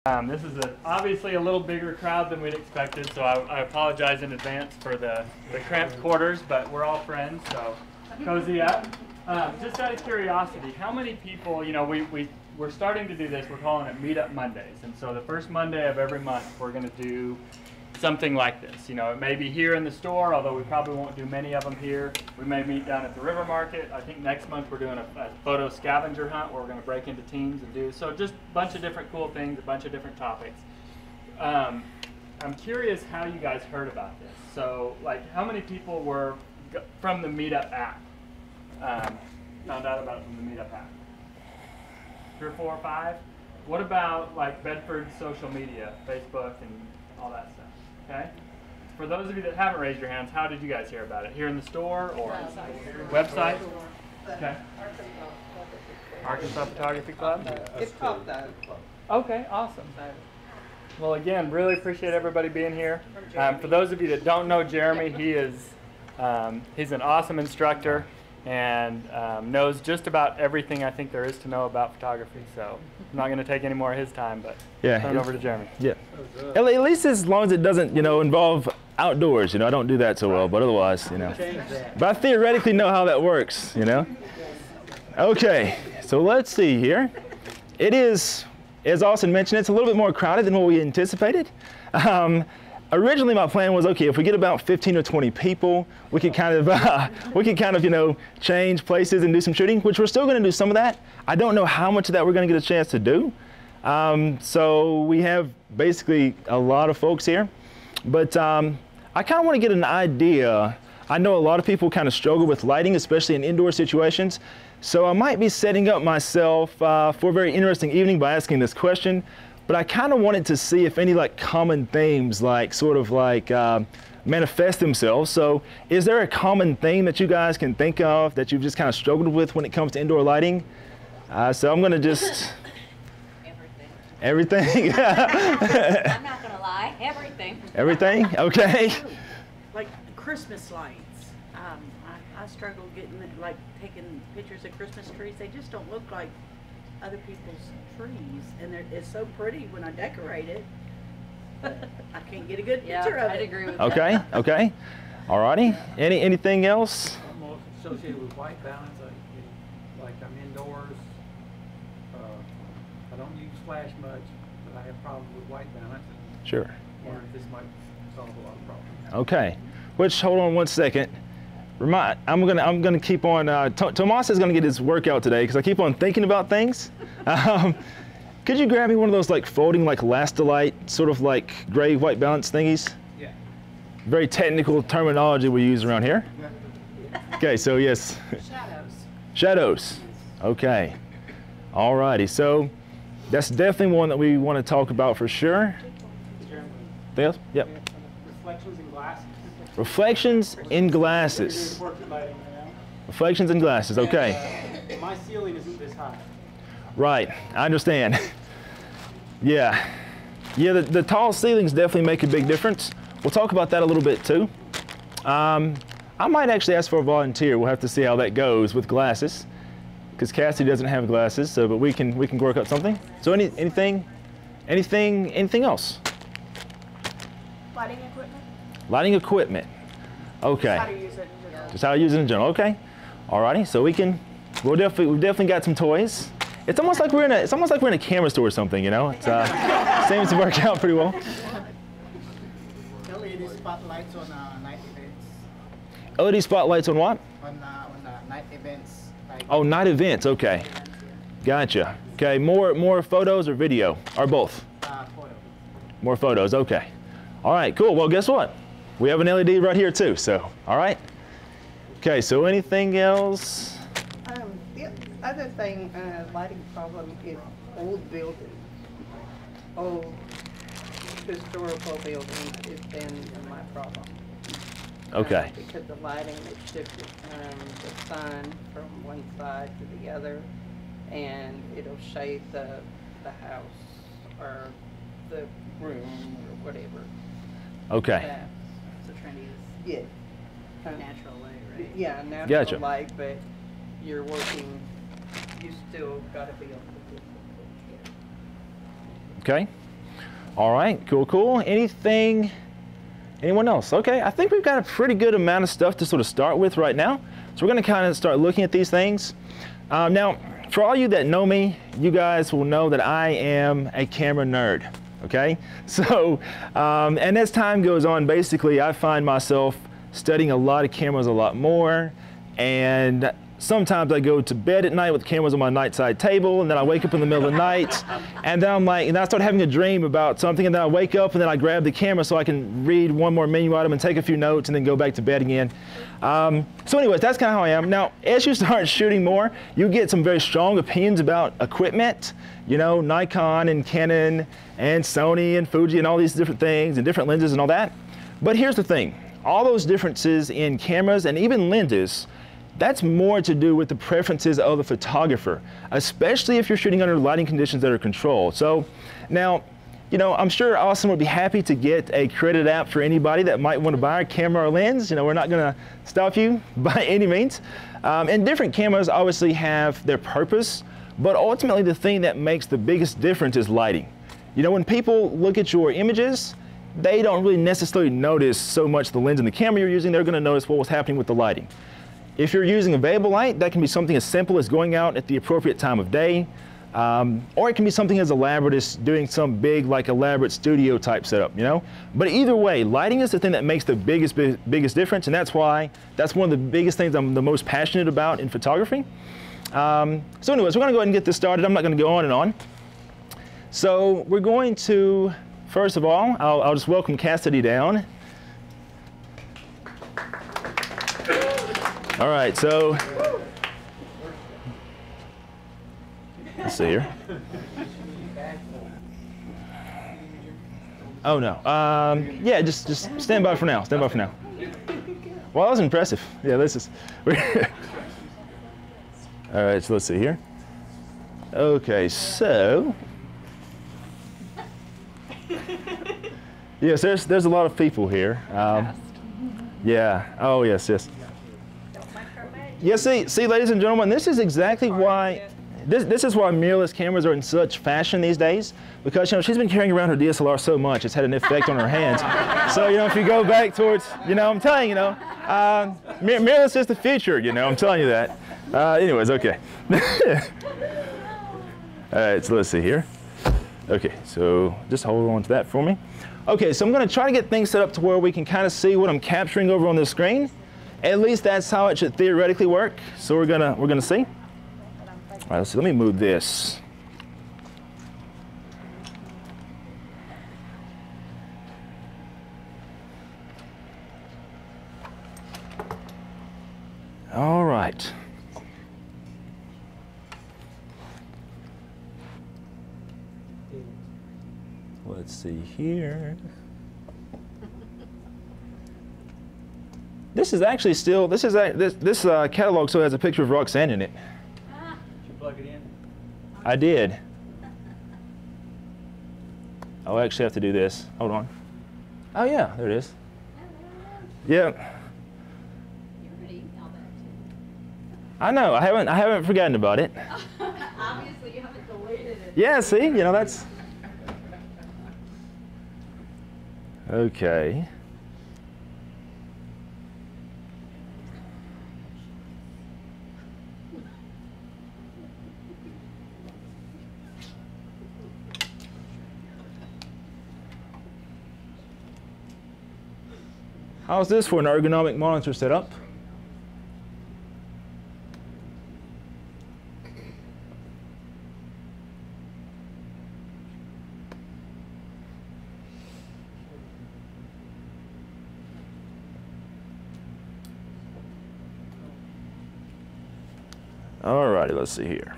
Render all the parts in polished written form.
This is obviously a little bigger crowd than we'd expected, so I apologize in advance for the cramped quarters, but we're all friends, so cozy up. Just out of curiosity, how many people, you know, we're starting to do this, we're calling it Meetup Mondays, and so the first Monday of every month we're going to do something like this. You know, it may be here in the store, although we probably won't do many of them here. We may meet down at the river market. I think next month we're doing a photo scavenger hunt where we're going to break into teams and do, so just a bunch of different cool things, a bunch of different topics. I'm curious how you guys heard about this. So, like, how many people were from the Meetup app? Found out about it from the Meetup app? 3 or 4 or 5? What about, like, Bedford's social media, Facebook and all that stuff? Okay. For those of you that haven't raised your hands, how did you guys hear about it? Here in the store or website? Okay. Arkansas Photography Club? It's called that. Okay, awesome. Well, again, really appreciate everybody being here. For those of you that don't know Jeremy, he's an awesome instructor and knows just about everything I think there is to know about photography. So I'm not going to take any more of his time, but turn it over to Jeremy. Yeah. At least as long as it doesn't, you know, involve outdoors. You know, I don't do that so well, but otherwise, you know. But I theoretically know how that works, you know. Okay, so let's see here. It is, as Austin mentioned, it's a little bit more crowded than what we anticipated. Originally, my plan was, okay, if we get about 15 or 20 people, we could kind of, you know, change places and do some shooting, which we're still going to do some of that. I don't know how much of that we're going to get a chance to do. So we have basically a lot of folks here, but I kind of want to get an idea. I know a lot of people kind of struggle with lighting, especially in indoor situations. So I might be setting up myself for a very interesting evening by asking this question. But I kind of wanted to see if any like common themes like sort of like manifest themselves. So is there a common theme that you guys can think of that you've just kind of struggled with when it comes to indoor lighting? So I'm going to just... Everything? I'm not going to lie, everything. Everything? Okay. Like Christmas lights. I struggle getting, like, taking pictures of Christmas trees. They just don't look like other people's trees, and it's so pretty when I decorate it. I can't get a good picture of it. I'd agree with Okay, that. okay. Alrighty. Anything else? I'm more associated with white balance. Like I'm indoors. I don't use flash much, but I have problems with white balance. Sure. Wonder if this might solve a lot of problems. Okay. Which, hold on one second. I'm gonna keep on. Tomas is gonna get his workout today because I keep on thinking about things. Could you grab me one of those like folding like Lastolite sort of like gray white balance thingies? Yeah. Very technical terminology we use around here. Okay, so yes. Shadows. Shadows. Okay. Alrighty. So that's definitely one that we want to talk about for sure. Anything else? Yep. Reflections in glasses. Reflections in glasses. Reflections in glasses, okay. My ceiling isn't this high. Right, I understand. Yeah, the tall ceilings definitely make a big difference. We'll talk about that a little bit too. I might actually ask for a volunteer. We'll have to see how that goes with glasses, because Cassie doesn't have glasses. So, but we can work out something. So, anything else? Lighting equipment. Lighting equipment. Okay. How to use it in general. Just how to use it in general. Okay. Alrighty. So we've definitely got some toys. It's almost like we're in a camera store or something, you know. It seems to work out pretty well. LED spotlights on night events. LED spotlights on what? On night events. Like Oh, night events. Okay. Gotcha. Okay. More photos or video or both? photo. More photos. Okay. All right. Cool. Well, guess what? We have an LED right here too. So, all right. Okay. So, anything else? The other thing, lighting problem is old buildings. Old historical buildings has been my problem. Okay. Because the lighting is shifted the sun from one side to the other, and it'll shade the house or the room or whatever. Okay. So trying to use Yeah. natural light, right? Yeah, natural Gotcha. light, but you're working, you still gotta be able to do it. Okay. All right, cool, cool. Anything, anyone else? Okay, I think we've got a pretty good amount of stuff to sort of start with right now. So we're gonna kind of start looking at these things. Now, for all you that know me, you guys will know that I am a camera nerd, okay? So, and as time goes on, basically I find myself studying a lot of cameras a lot more, and sometimes I go to bed at night with cameras on my nightside table, and then I wake up in the middle of the night, and then I'm like, and I start having a dream about something, and then I wake up, and then I grab the camera so I can read one more menu item and take a few notes, and then go back to bed again. So anyways, that's kind of how I am. Now, as you start shooting more, you get some very strong opinions about equipment, you know, Nikon and Canon and Sony and Fuji and all these different things and different lenses and all that. But here's the thing, all those differences in cameras and even lenses, that's more to do with the preferences of the photographer, especially if you're shooting under lighting conditions that are controlled. So now, you know, I'm sure Austin would be happy to get a credit app for anybody that might want to buy a camera or lens. You know, we're not going to stop you by any means. And different cameras obviously have their purpose, but ultimately the thing that makes the biggest difference is lighting. You know, when people look at your images, they don't really necessarily notice so much the lens and the camera you're using. They're going to notice what was happening with the lighting. If you're using available light, that can be something as simple as going out at the appropriate time of day, or it can be something as elaborate as doing some big, like elaborate studio type setup, you know? But either way, lighting is the thing that makes the biggest difference, and that's why, that's one of the biggest things I'm the most passionate about in photography. So anyways, we're gonna go ahead and get this started. I'm not gonna go on and on. So we're going to, first of all, I'll just welcome Cassidy down. All right, so let's see here. Oh no, yeah, just stand by for now. Stand by for now. Well, that was impressive. Yeah, this is. All right, so let's see here. Okay, so yes, there's a lot of people here. Yeah. Oh yes, yes. Yeah, see, ladies and gentlemen, this is exactly why, this is why mirrorless cameras are in such fashion these days, because, you know, she's been carrying around her DSLR so much, it's had an effect on her hands. So, you know, if you go back towards, you know, I'm telling you, you know, mirrorless is the future, you know, I'm telling you that. Anyways, okay. All right, so let's see here. Okay, so just hold on to that for me. Okay, so I'm gonna try to get things set up to where we can kind of see what I'm capturing over on the screen. At least that's how it should theoretically work. So we're gonna see. All right, let's see. Let me move this. All right. Let's see here. This is actually still, this catalog still has a picture of Roxanne in it. Did you plug it in? I did. I'll actually have to do this. Hold on. Oh yeah, there it is. Yeah. You already emailed that to I know. I haven't forgotten about it. me. Obviously, you haven't deleted it. Yeah. See, you know that's. Okay. How's this for an ergonomic monitor setup? Alrighty, let's see here.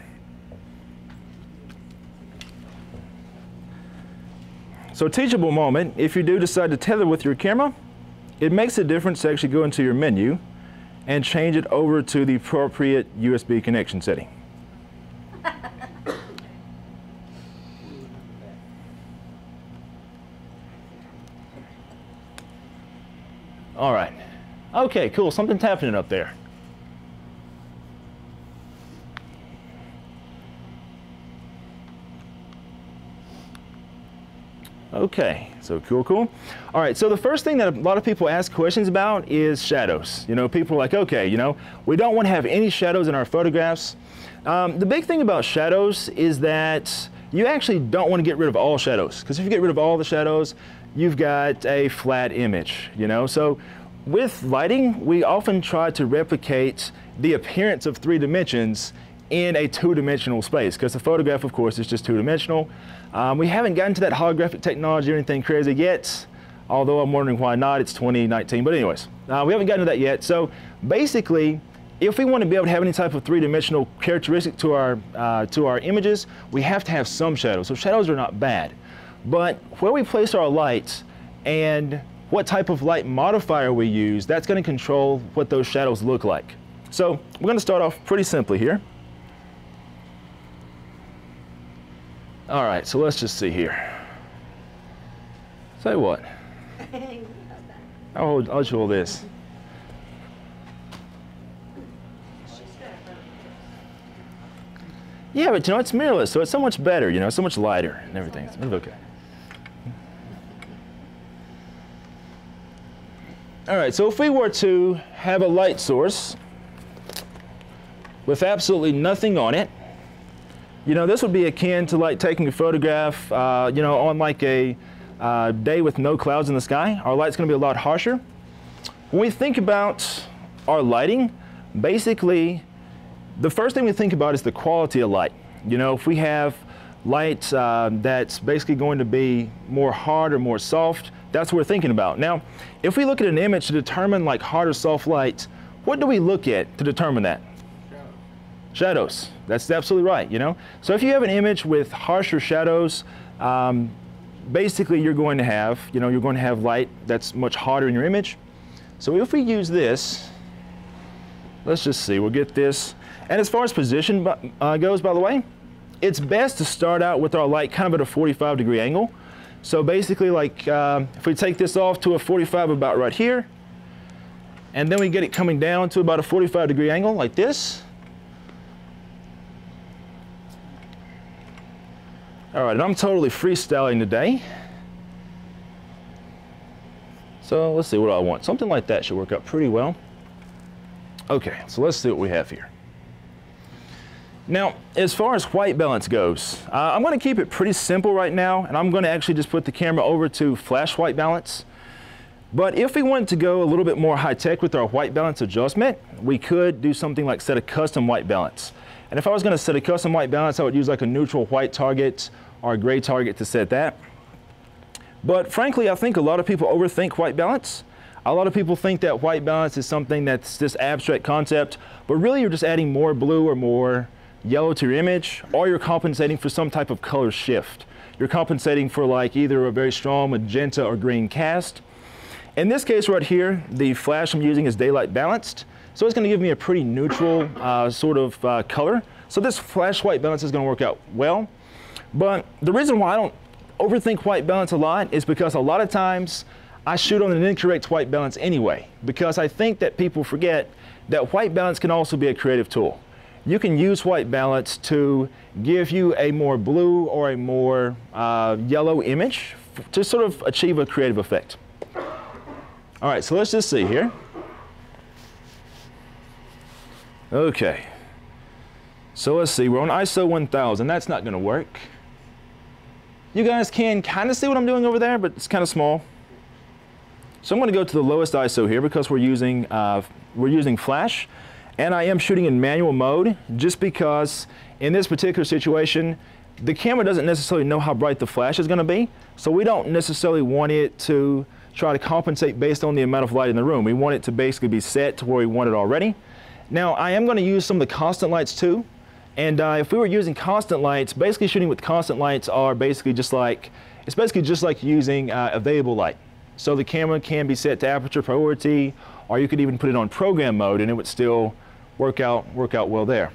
So teachable moment, if you do decide to tether with your camera, it makes a difference to actually go into your menu and change it over to the appropriate USB connection setting. All right. Okay, cool. Something's happening up there. Okay, so cool. All right, so the first thing that a lot of people ask questions about is shadows. You know, people are like, okay, you know, we don't want to have any shadows in our photographs. The big thing about shadows is that you actually don't want to get rid of all shadows, because if you get rid of all the shadows, you've got a flat image, you know? So with lighting, we often try to replicate the appearance of 3 dimensions in a 2-dimensional space, because the photograph, of course, is just 2-dimensional. We haven't gotten to that holographic technology or anything crazy yet, although I'm wondering why not. It's 2019, but anyways, we haven't gotten to that yet. So basically, if we want to be able to have any type of 3-dimensional characteristic to our images, we have to have some shadows. So shadows are not bad, but where we place our lights and what type of light modifier we use, that's going to control what those shadows look like. So we're going to start off pretty simply here. All right, so let's just see here. Say what? I'll show all this. Yeah, but you know, it's mirrorless, so it's so much better, you know, so much lighter and everything. It's okay. All right, so if we were to have a light source with absolutely nothing on it, you know, this would be akin to like taking a photograph, you know, on like a day with no clouds in the sky. Our light's going to be a lot harsher. When we think about our lighting, basically, the first thing we think about is the quality of light. You know, if we have light that's basically going to be more hard or more soft, that's what we're thinking about. Now, if we look at an image to determine like hard or soft light, what do we look at to determine that? Shadows. That's absolutely right, you know. So if you have an image with harsher shadows, basically you're going to have, you know, you're going to have light that's much harder in your image. So if we use this, let's just see, we'll get this. And as far as position goes, by the way, it's best to start out with our light kind of at a 45-degree angle. So basically, like, if we take this off to a 45 about right here, and then we get it coming down to about a 45-degree angle like this. All right, and I'm totally freestyling today. So let's see what I want. Something like that should work out pretty well. Okay, so let's see what we have here. Now, as far as white balance goes, I'm going to keep it pretty simple right now, and I'm going to actually just put the camera over to flash white balance. But if we wanted to go a little bit more high-tech with our white balance adjustment, we could do something like set a custom white balance. And if I was going to set a custom white balance, I would use like a neutral white target or a gray target to set that. But frankly, I think a lot of people overthink white balance. A lot of people think that white balance is something that's this abstract concept, but really you're just adding more blue or more yellow to your image, or you're compensating for some type of color shift. You're compensating for like either a very strong magenta or green cast. In this case right here, the flash I'm using is daylight balanced, so it's going to give me a pretty neutral sort of color. So this flash white balance is going to work out well. But the reason why I don't overthink white balance a lot is because a lot of times I shoot on an incorrect white balance anyway, because I think that people forget that white balance can also be a creative tool. You can use white balance to give you a more blue or a more yellow image to sort of achieve a creative effect. All right, so let's just see here. Okay, so let's see, we're on ISO 1000. That's not going to work. You guys can kind of see what I'm doing over there, but it's kind of small. So I'm going to go to the lowest ISO here because we're using flash, and I am shooting in manual mode just because in this particular situation, the camera doesn't necessarily know how bright the flash is going to be, so we don't necessarily want it to try to compensate based on the amount of light in the room. We want it to basically be set to where we want it already. Now, I am going to use some of the constant lights too, and if we were using constant lights, basically shooting with constant lights are basically just like, it's basically just like using available light. So the camera can be set to aperture priority, or you could even put it on program mode and it would still work out well there.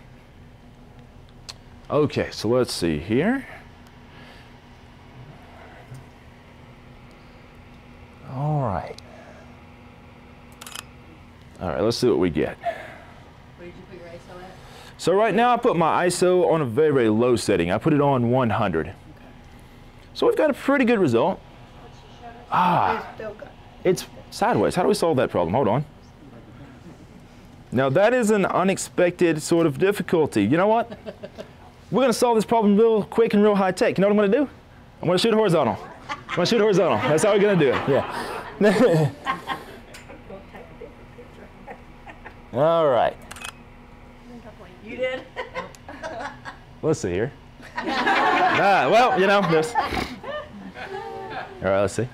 Okay, so let's see here. All right, let's see what we get. Where did you put your ISO at? So right now I put my ISO on a very, very low setting. I put it on 100. Okay. So we've got a pretty good result. Ah, it's sideways. How do we solve that problem? Hold on. Now that is an unexpected sort of difficulty. You know what? We're going to solve this problem real quick and real high tech. You know what I'm going to do? I'm going to shoot horizontal. I'm going to shoot horizontal. That's how we're going to do it. Yeah. All right. You did? Let's see here. Well, you know, there's. All right, let's see.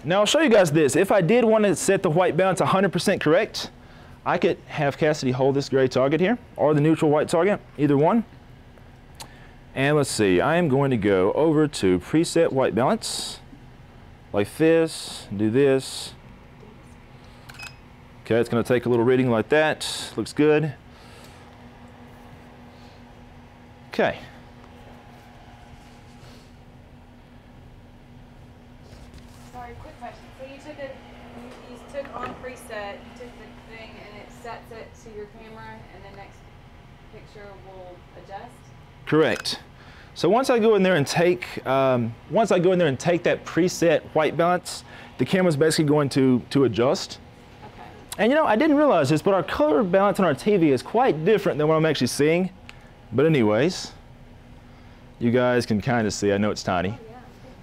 Now I'll show you guys this. If I did want to set the white balance 100% correct, I could have Cassidy hold this gray target here, or the neutral white target, either one. And let's see, I am going to go over to preset white balance, like this, do this. Okay, it's going to take a little reading like that. Looks good. Okay. Sorry, quick question. So you took on preset, you took the thing and it sets it to your camera and the next picture will adjust? Correct. So once I go in there and take that preset white balance, the camera's basically going to adjust. Okay. And you know, I didn't realize this, but our color balance on our TV is quite different than what I'm actually seeing. But anyways, you guys can kind of see, I know it's tiny. Oh, yeah.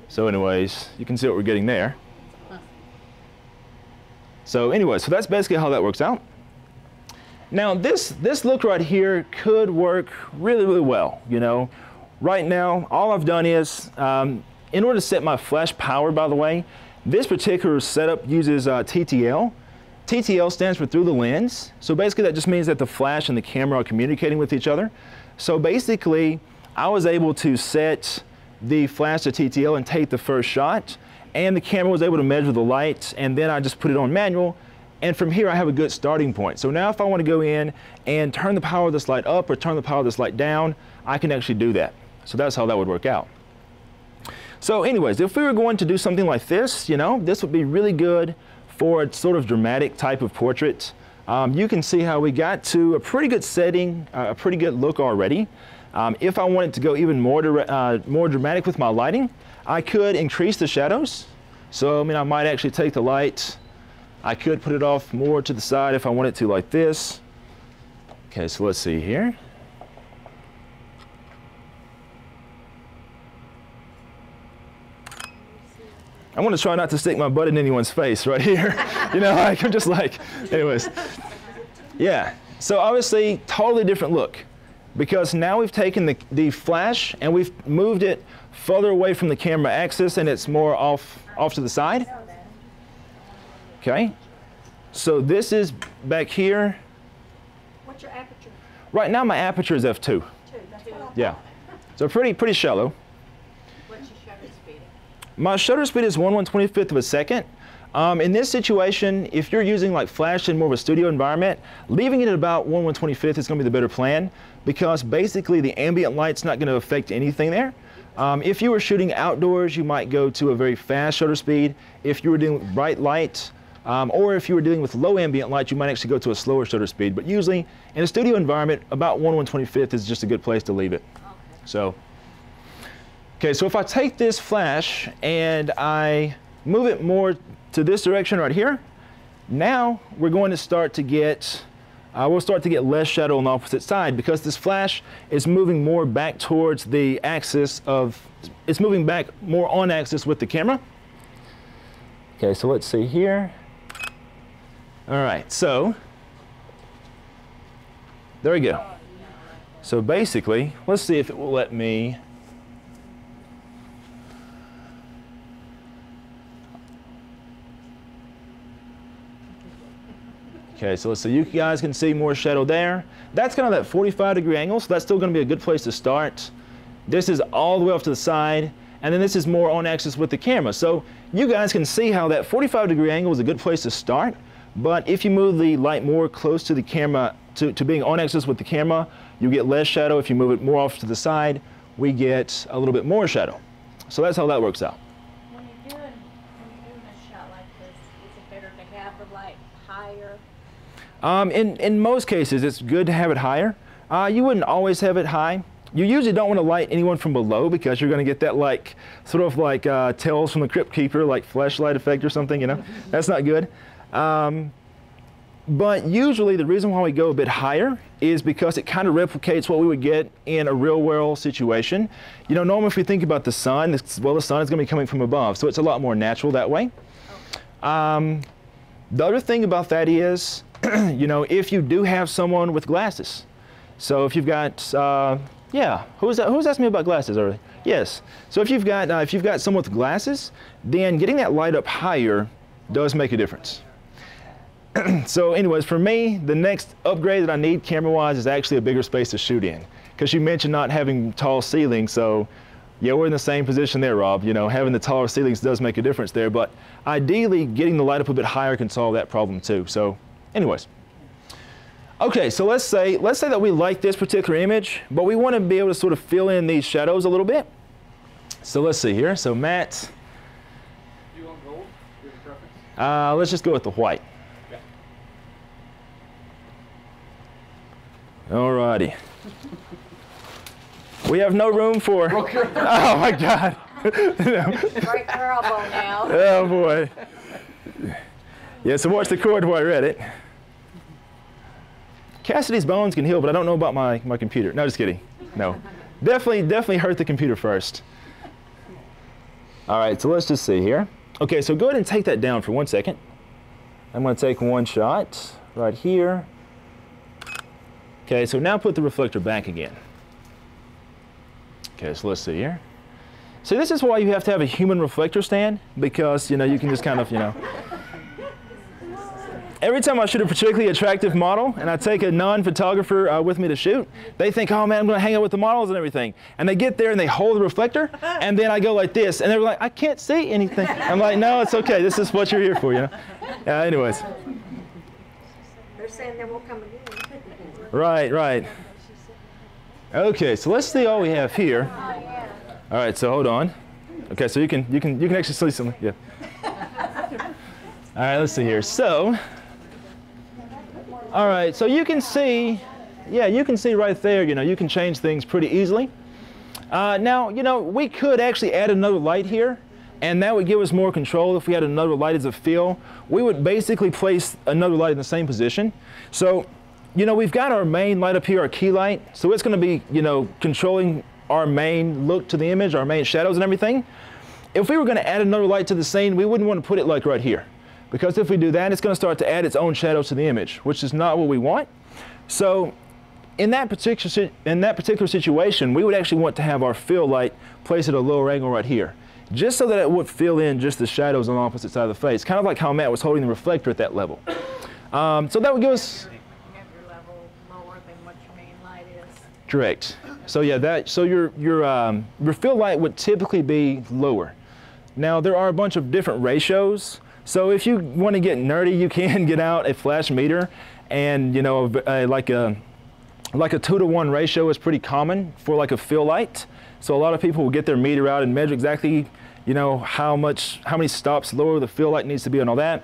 So anyways, you can see what we're getting there. So anyway, so that's basically how that works out. Now this look right here could work really, really well, you know. Right now, all I've done is, in order to set my flash power, by the way, this particular setup uses TTL. TTL stands for through the lens. So basically that just means that the flash and the camera are communicating with each other. So basically, I was able to set the flash to TTL and take the first shot, and the camera was able to measure the light, and then I just put it on manual, and from here I have a good starting point. So now if I want to go in and turn the power of this light up or turn the power of this light down, I can actually do that. So that's how that would work out. So anyways, if we were going to do something like this, you know, this would be really good for a sort of dramatic type of portrait. You can see how we got to a pretty good setting, a pretty good look already. If I wanted to go even more dramatic with my lighting, I could increase the shadows. So I mean, I might actually take the light, I could put it off more to the side if I wanted to, like this. Okay, so let's see here. I'm going to try not to stick my butt in anyone's face right here. You know, like, I'm just like, anyways. Yeah, so obviously, totally different look. Because now we've taken the flash and we've moved it further away from the camera axis and it's more off to the side. Okay, so this is back here. What's your aperture? Right now my aperture is f2. Two. That's what I thought. Yeah, so pretty shallow. What's your shutter speed? My shutter speed is 1/125th of a second. In this situation, if you're using like flash in more of a studio environment, leaving it at about 1/125th is going to be the better plan, because basically the ambient light's not going to affect anything there. If you were shooting outdoors, you might go to a very fast shutter speed. If you were dealing with bright light, or if you were dealing with low ambient light, you might actually go to a slower shutter speed. But usually in a studio environment, about 1/125th is just a good place to leave it. Okay. So, okay, so if I take this flash and I move it more to this direction right here, now we're going to start to get, we'll start to get less shadow on the opposite side, because this flash is moving more back towards the axis of, it's moving back more on axis with the camera. Okay, so let's see here. All right, so there we go. So basically, let's see if it will let me. Okay, so you guys can see more shadow there. That's kind of that 45-degree angle, so that's still going to be a good place to start. This is all the way off to the side, and then this is more on axis with the camera. So you guys can see how that 45-degree angle is a good place to start, but if you move the light more close to the camera, to being on axis with the camera, you get less shadow. If you move it more off to the side, we get a little bit more shadow. So that's how that works out. When you're doing a shot like this, is it better to have the light higher? In most cases, it's good to have it higher. You wouldn't always have it high. You usually don't want to light anyone from below because you're going to get that like sort of like Tales from the Crypt Keeper, like flashlight effect or something, you know. That's not good. But usually the reason why we go a bit higher is because it kind of replicates what we would get in a real world situation. You know, normally if we think about the sun, well, the sun is going to be coming from above, so it's a lot more natural that way. The other thing about that is, you know, if you do have someone with glasses. So if you've got, yeah, who's asked me about glasses earlier? Yes. So if you've got someone with glasses, then getting that light up higher does make a difference. So anyways, for me, the next upgrade that I need camera-wise is actually a bigger space to shoot in. Because you mentioned not having tall ceilings, so yeah, we're in the same position there, Rob. You know, having the taller ceilings does make a difference there, but ideally getting the light up a bit higher can solve that problem too. So anyways. Okay, so let's say that we like this particular image, but we want to be able to sort of fill in these shadows a little bit. So let's see here. So Matt. Do you want gold? Do you have a preference? Let's just go with the white. Alrighty. We have no room for. Oh my God. Break your elbow now. Oh boy. Yeah, so watch the cord while I read it. Cassidy's bones can heal, but I don't know about my computer. No, just kidding. No. Definitely hurt the computer first. All right, so let's just see here. Okay, so go ahead and take that down for 1 second. I'm going to take one shot right here. Okay, so now put the reflector back again. Okay, so let's see here. So this is why you have to have a human reflector stand, because, you know, you can just kind of, you know. Every time I shoot a particularly attractive model and I take a non-photographer with me to shoot, they think, oh man, I'm going to hang out with the models and everything. And they get there and they hold the reflector, and then I go like this, and they're like, I can't see anything. I'm like, no, it's okay. This is what you're here for, you know. Anyways. They're saying they won't come again. Right. Okay, so let's see all we have here. Oh, yeah. All right, so hold on. Okay, so you can actually see something. Yeah. All right, let's see here. So, all right, so you can see, yeah, you can see right there. You know, you can change things pretty easily. Now, you know, we could actually add another light here, and that would give us more control if we had another light as a fill. We would basically place another light in the same position. So, you know, we've got our main light up here, our key light. So it's going to be, you know, controlling our main look to the image, our main shadows and everything. If we were going to add another light to the scene, we wouldn't want to put it like right here. Because if we do that, it's going to start to add its own shadows to the image, which is not what we want. So in that particular situation, we would actually want to have our fill light placed at a lower angle right here, just so that it would fill in just the shadows on the opposite side of the face, kind of like how Matt was holding the reflector at that level. So that would give us... Lower than what your main light is. Correct. So yeah, so your fill light would typically be lower. Now there are a bunch of different ratios. So if you want to get nerdy, you can get out a flash meter, and you know, like a 2-to-1 ratio is pretty common for like a fill light. So a lot of people will get their meter out and measure exactly, you know, how many stops lower the fill light needs to be and all that.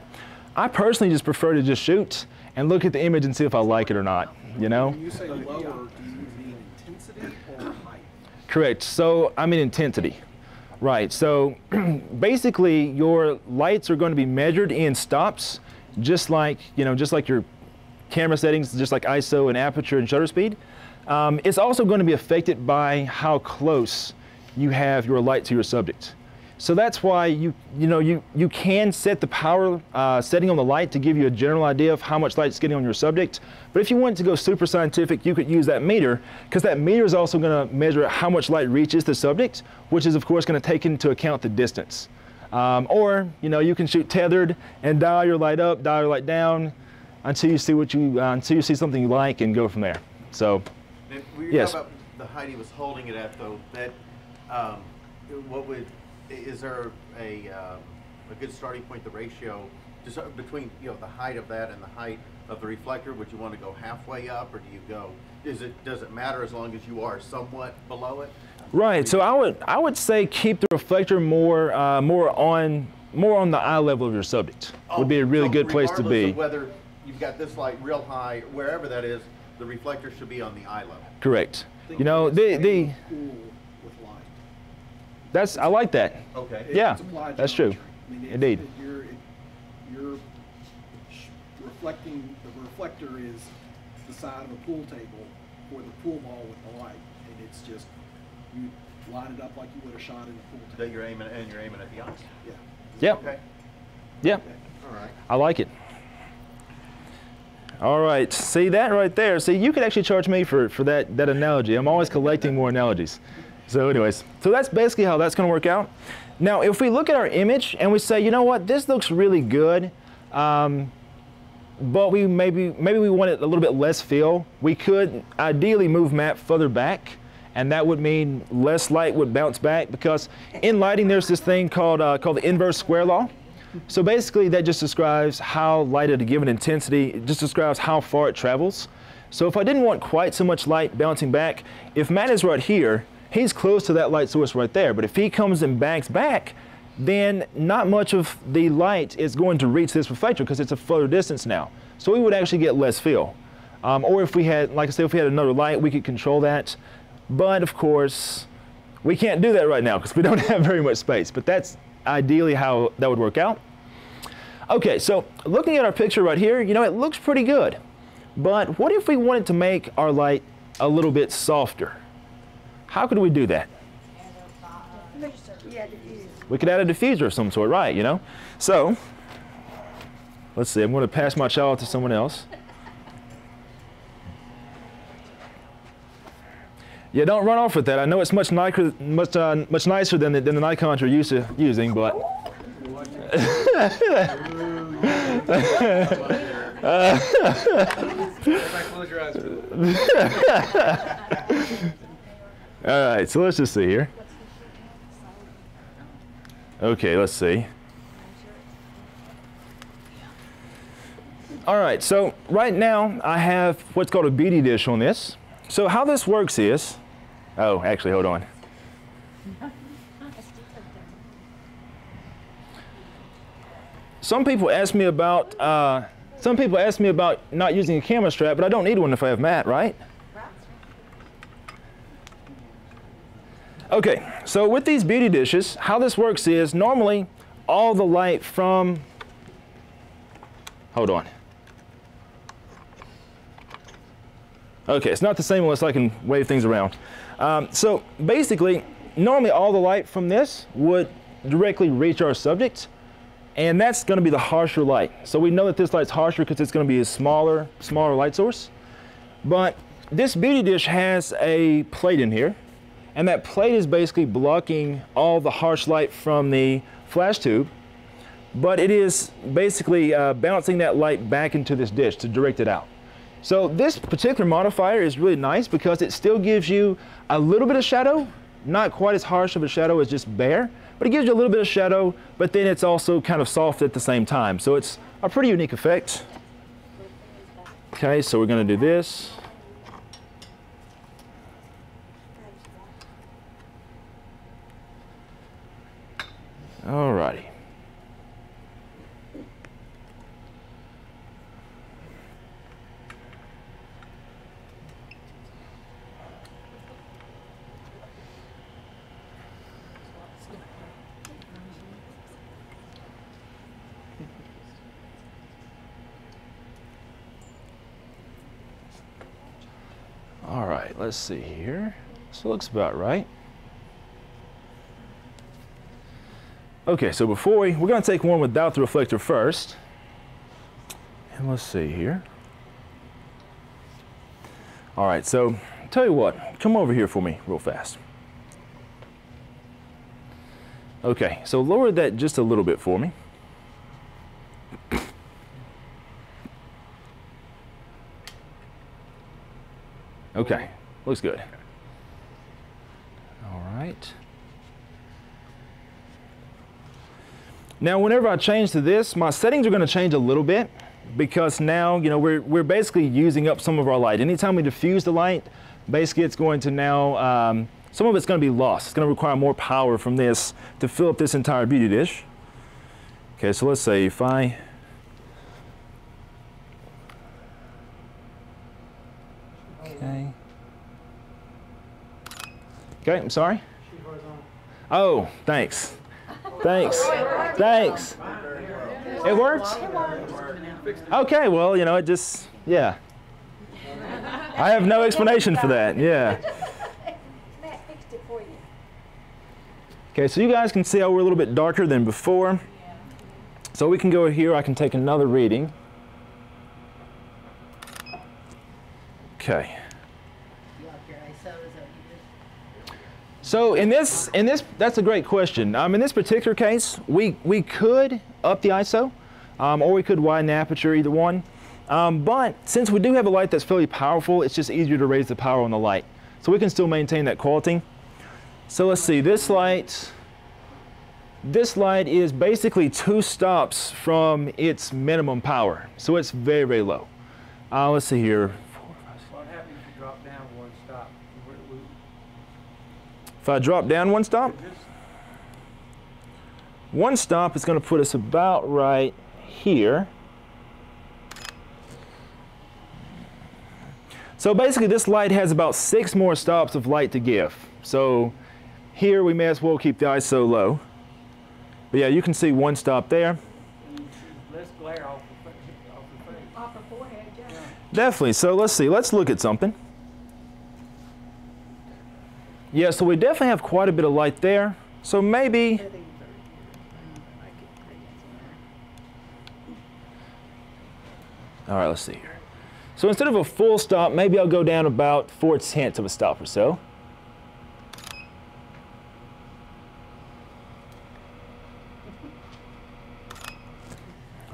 I personally just prefer to just shoot and look at the image and see if I like it or not, you know? When you say lower, do you mean intensity or height? Correct. So I mean intensity. Right. So basically your lights are going to be measured in stops, just like, you know, just like your camera settings, just like ISO and aperture and shutter speed. It's also going to be affected by how close you have your light to your subject. So that's why you can set the power setting on the light to give you a general idea of how much light is getting on your subject. But if you wanted to go super scientific, you could use that meter, because that meter is also going to measure how much light reaches the subject, which is of course going to take into account the distance. Or you can shoot tethered and dial your light up, dial your light down until you see until you see something you like, and go from there. So, yes. About the height he was holding it at, though. That is there a good starting point? The ratio just between the height of that and the height of the reflector. Would you want to go halfway up, or do you go? Does it matter as long as you are somewhat below it? Right. So I would say keep the reflector more on the eye level of your subject. Would be a really good place to be. Of whether you've got this light real high, wherever that is, the reflector should be on the eye level. Correct. Think You know, of it as the a pool with light. I like that. Okay. Yeah, It's applied that's true. geometry. I mean, Indeed. You're reflecting, the reflector is the side of a pool table or the pool ball with the light. And it's just, you line it up like you would have shot in a pool table. That you're aiming at the ice. Yeah. Yep. Okay. Yeah, All right. I like it. All right, see that right there? See, you could actually charge me for that analogy. I'm always collecting more analogies. So anyways, so that's basically how that's gonna work out. Now, if we look at our image and we say, you know what, this looks really good, but we maybe we want it a little bit less fill, we could ideally move Matt further back, and that would mean less light would bounce back, because in lighting there's this thing called the inverse square law. So basically that just describes how light at a given intensity, it just describes how far it travels. So if I didn't want quite so much light bouncing back, if Matt is right here, he's close to that light source right there. But if he comes and banks back, then not much of the light is going to reach this reflector because it's a further distance now. So we would actually get less fill. Or if we had, like I said, if we had another light, we could control that. But of course, we can't do that right now because we don't have very much space. But that's ideally how that would work out. Okay, so looking at our picture right here, you know, it looks pretty good. But what if we wanted to make our light a little bit softer? How could we do that? We could add a diffuser of some sort, right, you know? So, let's see, I'm going to pass my child to someone else. Yeah, don't run off with that. I know it's much nicer than the Nikons you're used to using, but... Close your eyes. All right, so let's just see here. Okay, let's see. All right, so right now I have what's called a beauty dish on this. So how this works is, oh, actually, hold on. Some people ask me about not using a camera strap, but I don't need one if I have Matt, right? Okay, so with these beauty dishes, how this works is normally all the light from, hold on. Okay, it's not the same unless I can wave things around. So basically, normally all the light from this would directly reach our subject, and that's going to be the harsher light. So we know that this light's harsher because it's going to be a smaller light source. But this beauty dish has a plate in here, and that plate is basically blocking all the harsh light from the flash tube, but it is basically bouncing that light back into this dish to direct it out. So this particular modifier is really nice because it still gives you a little bit of shadow, not quite as harsh of a shadow as just bare, but it gives you a little bit of shadow, but then it's also kind of soft at the same time. So it's a pretty unique effect. Okay, so we're going to do this. All righty. All right, let's see here. This looks about right. Okay, so we're going to take one without the reflector first. And let's see here. All right, so tell you what, come over here for me real fast. Okay, so lower that just a little bit for me. Okay, looks good. All right. Now, whenever I change to this, my settings are going to change a little bit because now, you know, we're basically using up some of our light. Anytime we diffuse the light, basically it's going to now, some of it's going to be lost. It's going to require more power from this to fill up this entire beauty dish. Okay, so let's say if I, okay. Okay, I'm sorry. Oh, thanks. Thanks. Thanks. It works? Okay, well, you know, it just, yeah. I have no explanation for that, yeah. Matt fixed it for you. Okay, so you guys can see how we're a little bit darker than before. So we can go here, I can take another reading. Okay. So in this, that's a great question. In this particular case, we could up the ISO, or we could widen the aperture, either one. But since we do have a light that's fairly powerful, it's just easier to raise the power on the light. So we can still maintain that quality. So let's see, this light is basically 2 stops from its minimum power. So it's very, very low. Let's see here. What happens if you drop down 1 stop? If I drop down 1 stop, 1 stop is going to put us about right here. So basically this light has about 6 more stops of light to give. So here we may as well keep the ISO low. But yeah, you can see 1 stop there. Less glare off the face. Off her forehead, yeah. Definitely. So let's see. Let's look at something. Yeah, so we definitely have quite a bit of light there. So maybe... All right, let's see here. So instead of a full stop, maybe I'll go down about 4/10 of a stop or so.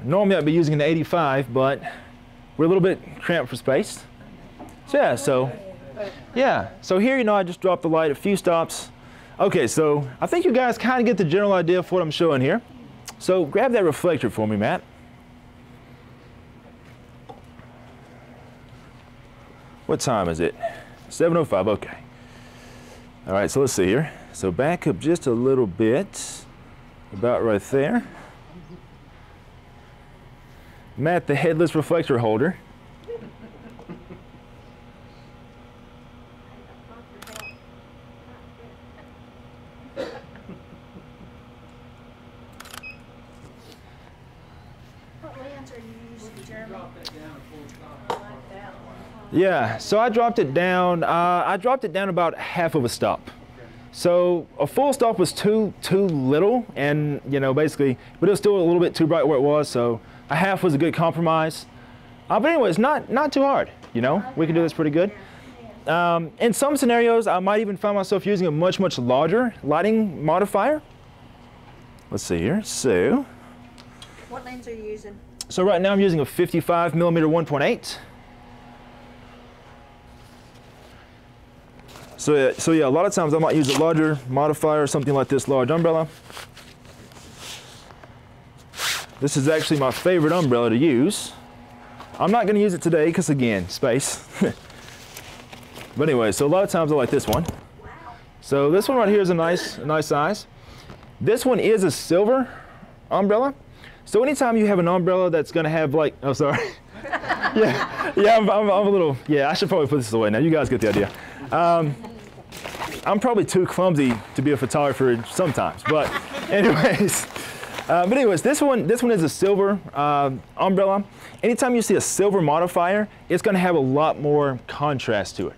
Normally I'd be using an 85, but we're a little bit cramped for space. So yeah, so here, you know, I just dropped the light a few stops. Okay, so I think you guys kind of get the general idea of what I'm showing here. So grab that reflector for me, Matt. What time is it? 7:05, okay. All right, so let's see here. So back up just a little bit, about right there. Matt, the headless reflector holder. What lens are you using, Jeremy? Yeah, so I dropped it down. I dropped it down about half of a stop. So a full stop was too little, and you know, basically, but it was still a little bit too bright where it was. So a half was a good compromise. But anyway, it's not too hard. You know, we can do this pretty good. In some scenarios, I might even find myself using a much larger lighting modifier. Let's see here. So. What lens are you using? So right now I'm using a 55mm 1.8. So yeah, a lot of times I might use a larger modifier, something like this large umbrella. This is actually my favorite umbrella to use. I'm not going to use it today because, again, space. But anyway, so a lot of times I like this one. So this one right here is a nice size. This one is a silver umbrella. So anytime you have an umbrella that's going to have like, oh sorry. yeah, I'm a little, yeah, I should probably put this away now. You guys get the idea. I'm probably too clumsy to be a photographer sometimes, but anyways. This one is a silver umbrella. Anytime you see a silver modifier, it's going to have a lot more contrast to it.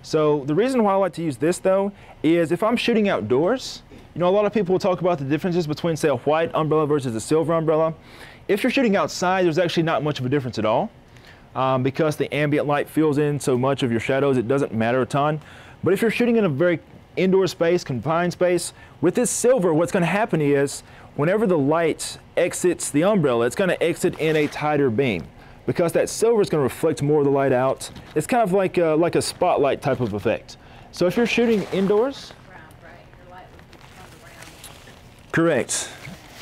So the reason why I like to use this though is if I'm shooting outdoors, you know, a lot of people will talk about the differences between, say, a white umbrella versus a silver umbrella. If you're shooting outside, there's actually not much of a difference at all. Because the ambient light fills in so much of your shadows, it doesn't matter a ton. But if you're shooting in a very indoor space, confined space, with this silver, what's going to happen is whenever the light exits the umbrella, it's going to exit in a tighter beam because that silver is going to reflect more of the light out. It's kind of like a spotlight type of effect. So if you're shooting indoors, correct.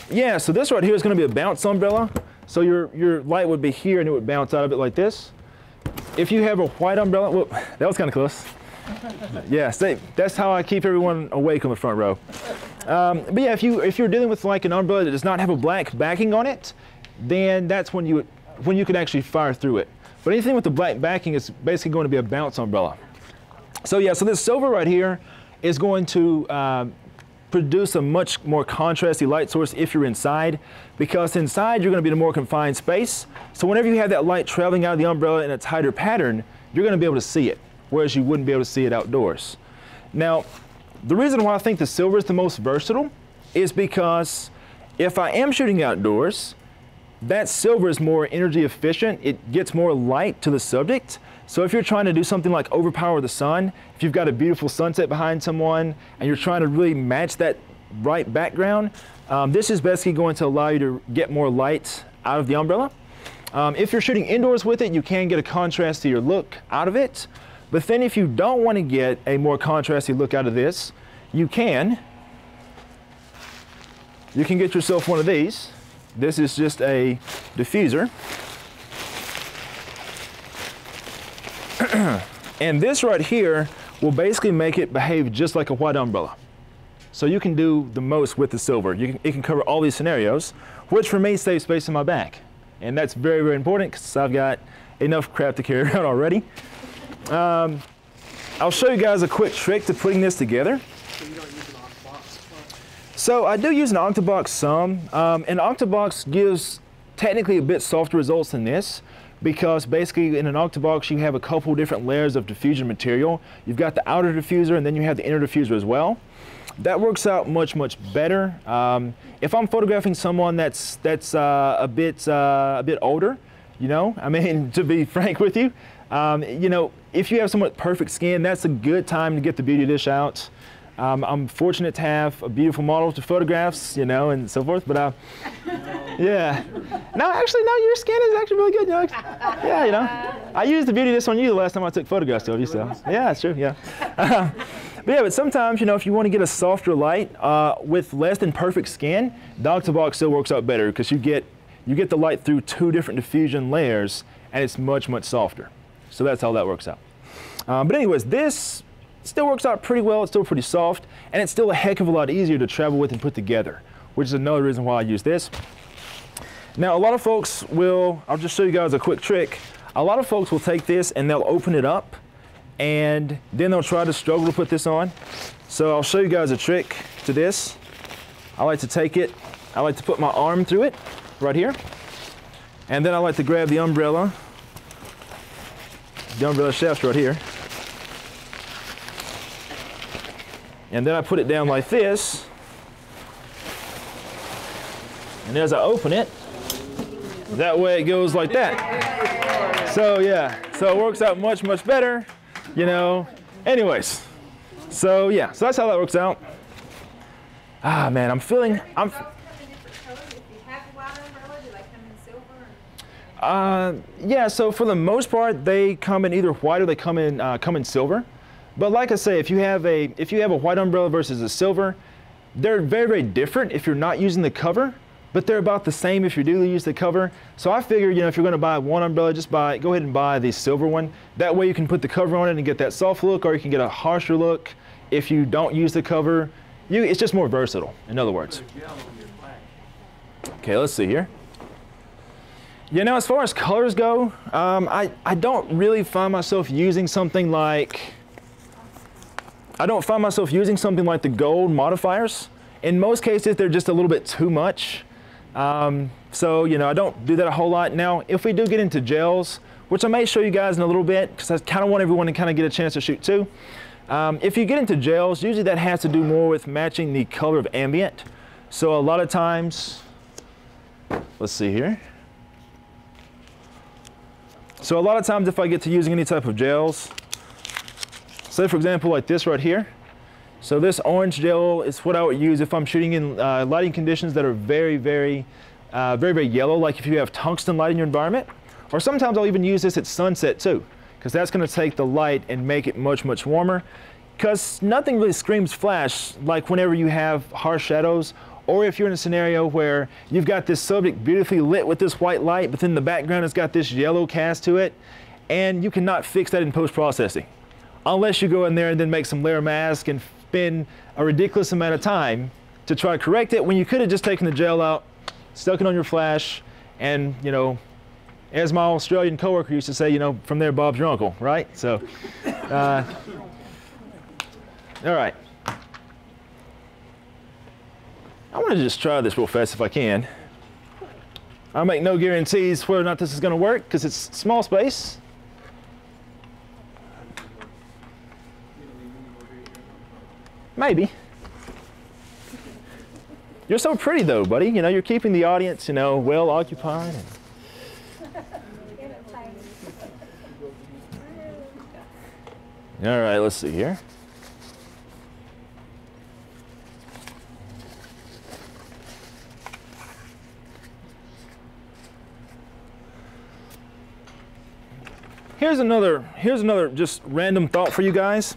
Yeah, so this right here is going to be a bounce umbrella. So your light would be here and it would bounce out of it like this. If you have a white umbrella, whoop, that was kind of close. Yeah, that's how I keep everyone awake on the front row. But yeah, if you're dealing with like an umbrella that does not have a black backing on it, then that's when you can actually fire through it. But anything with the black backing is basically going to be a bounce umbrella. So yeah, so this silver right here is going to produce a much more contrasty light source if you're inside, because inside you're going to be in a more confined space. So whenever you have that light traveling out of the umbrella in a tighter pattern, you're going to be able to see it, whereas you wouldn't be able to see it outdoors. Now, the reason why I think the silver is the most versatile is because if I am shooting outdoors, that silver is more energy efficient. It gets more light to the subject. So if you're trying to do something like overpower the sun, if you've got a beautiful sunset behind someone and you're trying to really match that bright background, this is basically going to allow you to get more light out of the umbrella. If you're shooting indoors with it, you can get a contrastier look out of it. But then if you don't want to get a more contrasty look out of this, you can get yourself one of these. This is just a diffuser. And this right here will basically make it behave just like a white umbrella. So you can do the most with the silver. It can cover all these scenarios, which for me saves space in my bag. And that's very, very important because I've got enough crap to carry around already. I'll show you guys a quick trick to putting this together. So you don't use an Octobox? So I do use an Octobox some, and Octobox gives technically a bit softer results than this, because basically in an Octobox you have a couple different layers of diffusion material. You've got the outer diffuser and then you have the inner diffuser as well. That works out much, much better. If I'm photographing someone that's a bit older, you know, I mean, to be frank with you, you know, if you have someone with perfect skin, that's a good time to get the beauty dish out. I'm fortunate to have a beautiful model to photographs, you know, and so forth, but yeah. No, actually, no, your skin is actually really good, you know. Yeah, you know. I used the beauty dish on you the last time I took photographs of you, so yeah, it's true, yeah. But sometimes, you know, if you want to get a softer light with less than perfect skin, the Octobox still works out better because you get the light through two different diffusion layers and it's much, much softer. So that's how that works out. But anyways, this still works out pretty well. It's still pretty soft, and it's still a heck of a lot easier to travel with and put together, which is another reason why I use this. Now, a lot of folks will, I'll just show you guys a quick trick. A lot of folks will take this and they'll open it up, and then they'll try to struggle to put this on. So I'll show you guys a trick to this. I like to take it, I like to put my arm through it, right here, and then I like to grab the umbrella shaft right here. And then I put it down like this. And as I open it, that way it goes like that. So yeah, so it works out much, much better, you know. Anyways, so yeah, so that's how that works out. Ah man, yeah, so for the most part, they come in either white or they come in silver. But like I say, if you have a white umbrella versus a silver, they're very, very different if you're not using the cover, but they're about the same if you do use the cover. So I figure, you know, if you're going to buy one umbrella, go ahead and buy the silver one. That way you can put the cover on it and get that soft look, or you can get a harsher look if you don't use the cover. It's just more versatile, in other words. Okay, let's see here. You know, as far as colors go, I don't really find myself using something like the gold modifiers. In most cases, they're just a little bit too much. So, you know, I don't do that a whole lot. Now, if we do get into gels, which I may show you guys in a little bit, because I kind of want everyone to kind of get a chance to shoot too. If you get into gels, usually that has to do more with matching the color of ambient. So a lot of times, let's see here. So a lot of times if I get to using any type of gels, say for example like this right here. So this orange gel is what I would use if I'm shooting in lighting conditions that are very, very yellow, like if you have tungsten light in your environment. Or sometimes I'll even use this at sunset too, because that's going to take the light and make it much, much warmer. Because nothing really screams flash like whenever you have harsh shadows, or if you're in a scenario where you've got this subject beautifully lit with this white light, but then the background has got this yellow cast to it, and you cannot fix that in post-processing. Unless you go in there and then make some layer mask and spend a ridiculous amount of time to try to correct it, when you could have just taken the gel out, stuck it on your flash, and, you know, as my Australian coworker used to say, you know, from there Bob's your uncle, right? So, all right. I want to just try this real fast if I can. I'll make no guarantees whether or not this is going to work because it's small space. Maybe. You're so pretty though, buddy. You know, you're keeping the audience, you know, well occupied. All right, let's see here. Here's another just random thought for you guys.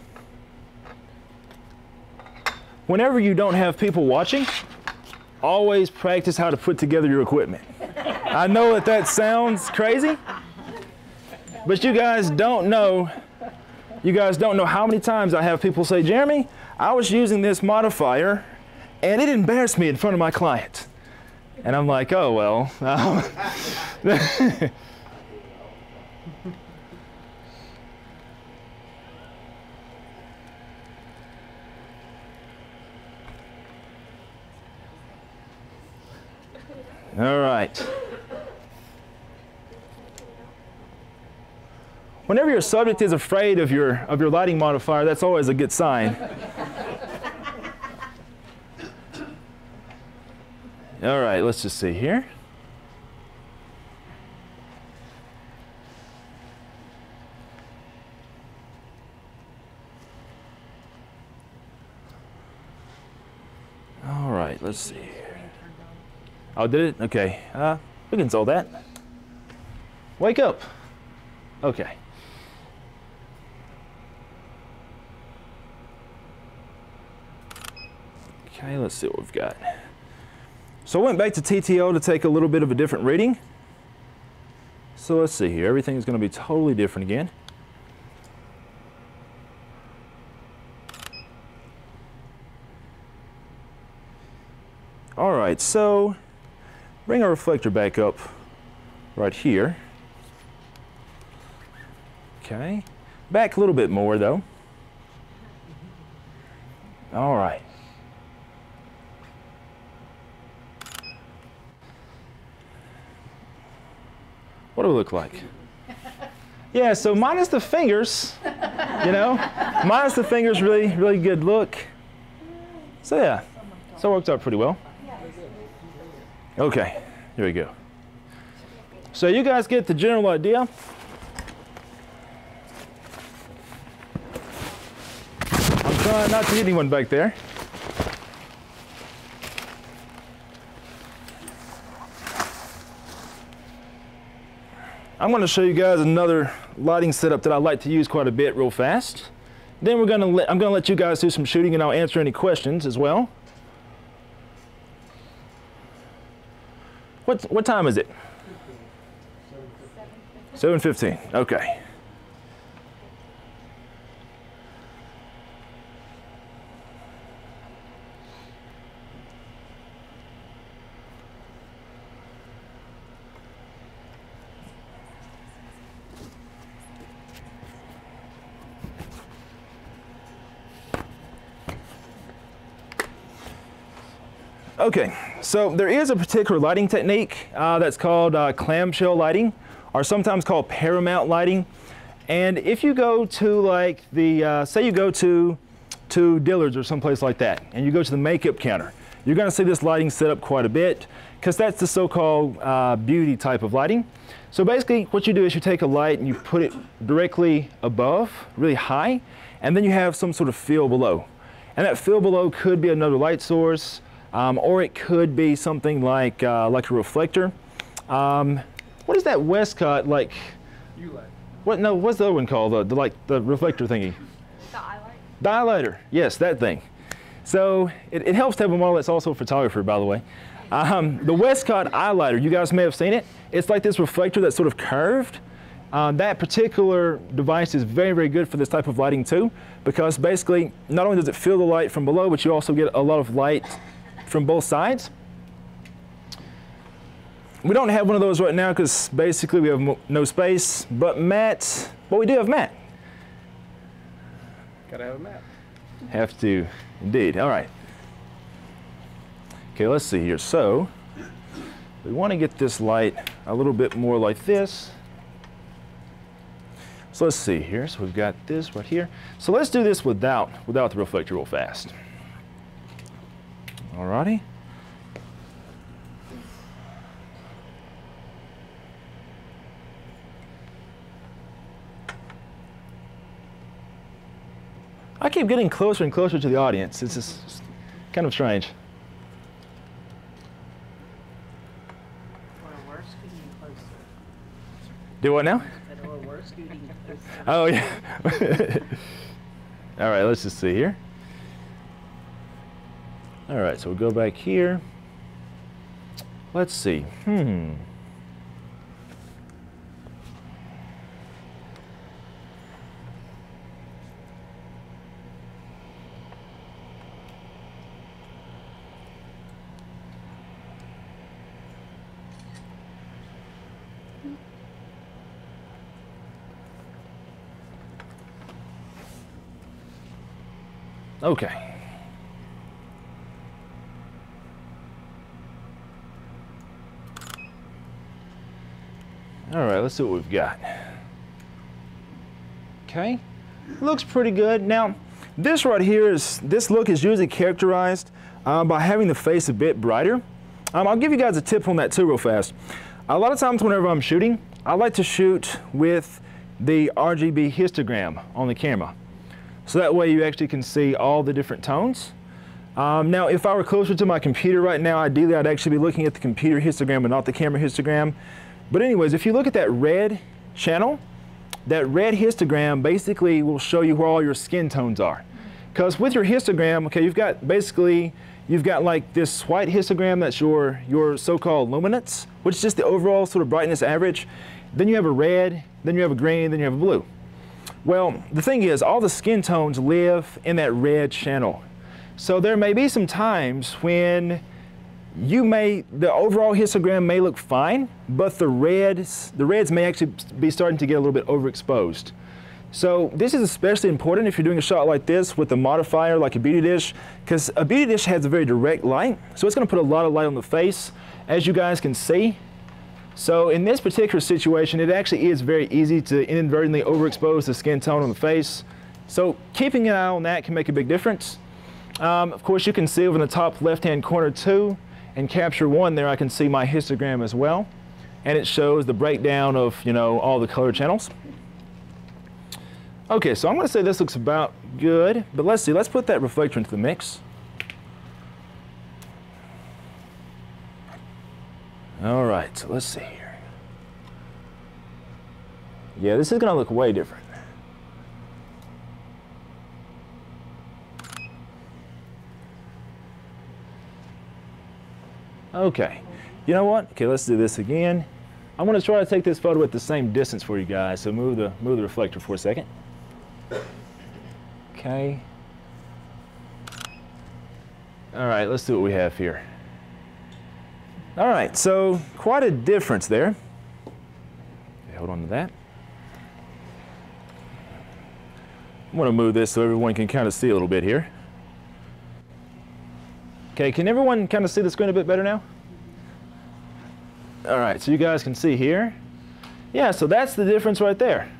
Whenever you don't have people watching, always practice how to put together your equipment. I know that that sounds crazy, but you guys don't know how many times I have people say, Jeremy, I was using this modifier and it embarrassed me in front of my client. And I'm like, oh, well. All right. Whenever your subject is afraid of your lighting modifier, that's always a good sign. All right, let's just see here. All right, let's see here. Oh, did it? Okay. We can solve that. Wake up. Okay. Okay, let's see what we've got. So I went back to TTO to take a little bit of a different reading. So let's see here. Everything's going to be totally different again. All right, so bring our reflector back up right here. Okay, back a little bit more though. All right. What do we look like? Yeah, so minus the fingers, you know, minus the fingers, really, really good look. So yeah, so it worked out pretty well. Okay, here we go. So you guys get the general idea. I'm trying not to hit anyone back there. I'm going to show you guys another lighting setup that I like to use quite a bit real fast. Then I'm going to let you guys do some shooting and I'll answer any questions as well. What time is it? 7:15. Okay. Okay, so there is a particular lighting technique that's called clamshell lighting, or sometimes called paramount lighting. And if you go to like the, say you go to Dillard's or someplace like that, and you go to the makeup counter, you're going to see this lighting set up quite a bit, because that's the so-called beauty type of lighting. So basically what you do is you take a light and you put it directly above, really high, and then you have some sort of fill below. And that fill below could be another light source, or it could be something like a reflector. What is that Westcott like? U-light. What? No, what's the other one called? The reflector thingy. The highlight. Dilator. Yes, that thing. So it helps to have a model that's also a photographer, by the way. The Westcott eye lighter. You guys may have seen it. It's like this reflector that's sort of curved. That particular device is very, very good for this type of lighting too, because basically not only does it fill the light from below, but you also get a lot of light from both sides. We don't have one of those right now because basically we have no space, but we do have matte. Gotta have a map. Have to, indeed. All right. Okay, let's see here. So we want to get this light a little bit more like this. So let's see here. So we've got this right here. So let's do this without the reflector real fast. Alrighty. I keep getting closer and closer to the audience. It's just kind of strange. Or we're scooting closer. Do what now? Or we're scooting closer. Oh, yeah. All right, let's just see here. All right, so we'll go back here. Let's see. Okay. All right, let's see what we've got. Okay, looks pretty good. Now, this right here this look is usually characterized by having the face a bit brighter. I'll give you guys a tip on that too real fast. A lot of times whenever I'm shooting, I like to shoot with the RGB histogram on the camera. So that way you actually can see all the different tones. Now, if I were closer to my computer right now, ideally I'd actually be looking at the computer histogram and not the camera histogram. But anyways, if you look at that red channel, that red histogram basically will show you where all your skin tones are. Because with your histogram, okay, you've got like this white histogram that's your so-called luminance, which is just the overall sort of brightness average. Then you have a red, then you have a green, then you have a blue. Well, the thing is, all the skin tones live in that red channel. So there may be some times when the overall histogram may look fine, but the reds may actually be starting to get a little bit overexposed. So this is especially important if you're doing a shot like this with a modifier like a beauty dish, because a beauty dish has a very direct light, so it's going to put a lot of light on the face, as you guys can see. So in this particular situation, it actually is very easy to inadvertently overexpose the skin tone on the face. So keeping an eye on that can make a big difference. Of course, you can see over in the top left-hand corner too, in capture one there, I can see my histogram as well. And it shows the breakdown of, all the color channels. Okay, so I'm going to say this looks about good, but let's see, let's put that reflector into the mix. All right, so let's see here. Yeah, this is going to look way different. Okay, you know what? Okay, let's do this again. I'm going to try to take this photo at the same distance for you guys, so move the reflector for a second. Okay. All right, let's see what we have here. All right, so quite a difference there. Okay, hold on to that. I'm going to move this so everyone can kind of see a little bit here. Okay, can everyone kind of see the screen a bit better now? All right, so you guys can see here. Yeah, so that's the difference right there.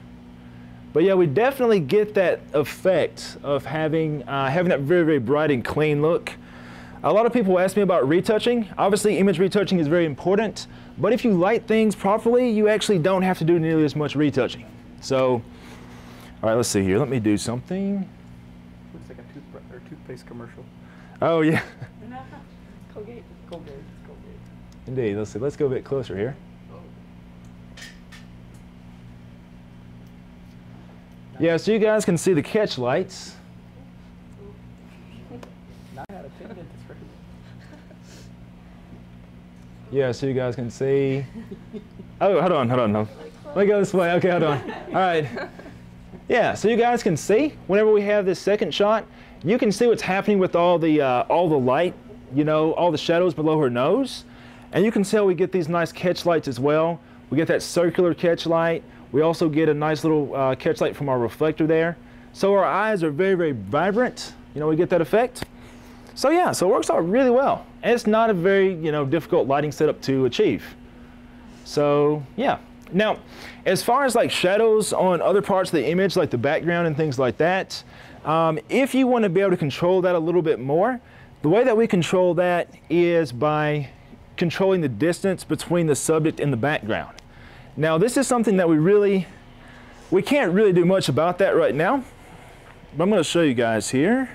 But yeah, we definitely get that effect of having that very, very bright and clean look. A lot of people ask me about retouching. Obviously, image retouching is very important, but if you light things properly, you actually don't have to do nearly as much retouching. So, all right, let's see here. Let me do something. Looks like a toothpaste commercial. Oh, yeah. Colgate. Indeed. Let's see. Let's go a bit closer here. Yeah, so you guys can see the catch lights. 9 out of 10 dentists right. Yeah, so you guys can see. Oh, hold on. No. Let me go this way. Okay, hold on. All right. Yeah, so you guys can see whenever we have this second shot, you can see what's happening with all the light, all the shadows below her nose. And you can see how we get these nice catch lights as well. We get that circular catch light. We also get a nice little catch light from our reflector there. So our eyes are very, very vibrant. We get that effect. So yeah, so it works out really well. And it's not a very, difficult lighting setup to achieve. So yeah. Now, as far as like shadows on other parts of the image, like the background and things like that, if you want to be able to control that a little bit more, the way that we control that is by controlling the distance between the subject and the background. Now, this is something that we can't really do much about that right now, but I'm going to show you guys here.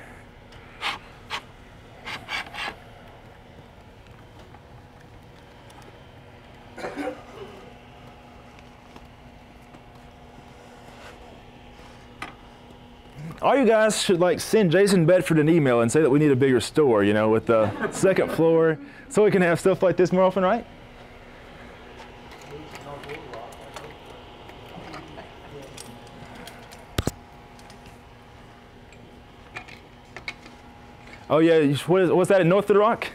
All you guys should like send Jason Bedford an email and say that we need a bigger store, with the second floor, so we can have stuff like this more often, right? Oh yeah, what's that in North of the Rock?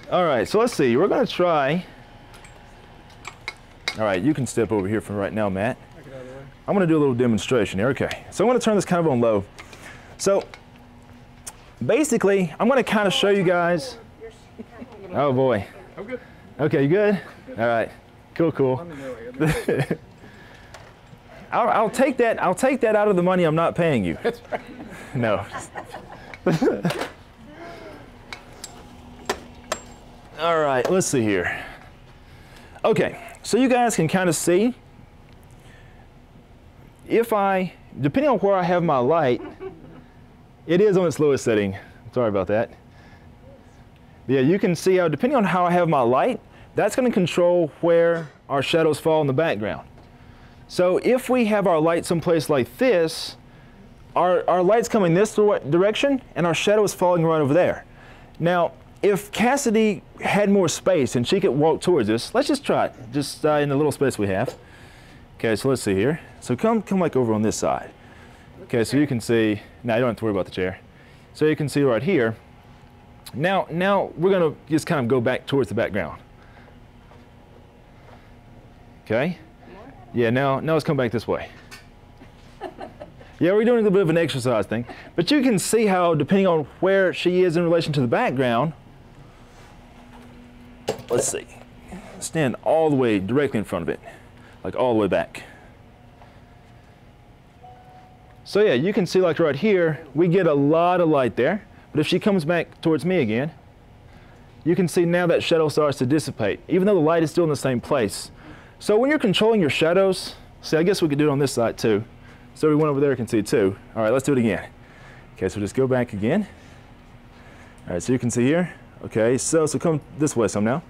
All right, so let's see. We're going to try. All right, you can step over here for right now, Matt. I'm going to do a little demonstration here. Okay, so I'm going to turn this kind of on low. So basically, I'm going to kind of show you guys. Oh boy. I'm good. Okay, you good? All right, cool. I'll take that. I'll take that out of the money I'm not paying you. No. All right, let's see here. Okay, so you guys can kind of see depending on where I have my light, it is on its lowest setting. Sorry about that. Yeah, you can see how depending on how I have my light, that's going to control where our shadows fall in the background. So if we have our light someplace like this, our light's coming this direction and our shadow is falling right over there. Now, if Cassidy had more space and she could walk towards us, let's just try it, just in the little space we have. Okay, so let's see here. So come like over on this side. Okay, so you can see, now you don't have to worry about the chair. So you can see right here. Now we're gonna just kind of go back towards the background. Okay? Yeah, now let's come back this way. Yeah, we're doing a little bit of an exercise thing. But you can see how, depending on where she is in relation to the background, let's see, stand all the way directly in front of it, like all the way back. So yeah, you can see like right here, we get a lot of light there. But if she comes back towards me again, you can see now that shadow starts to dissipate, even though the light is still in the same place. So when you're controlling your shadows, see, I guess we could do it on this side too. So everyone over there can see too. All right, let's do it again. Okay, so just go back again. All right, so you can see here. Okay, so come this way some now.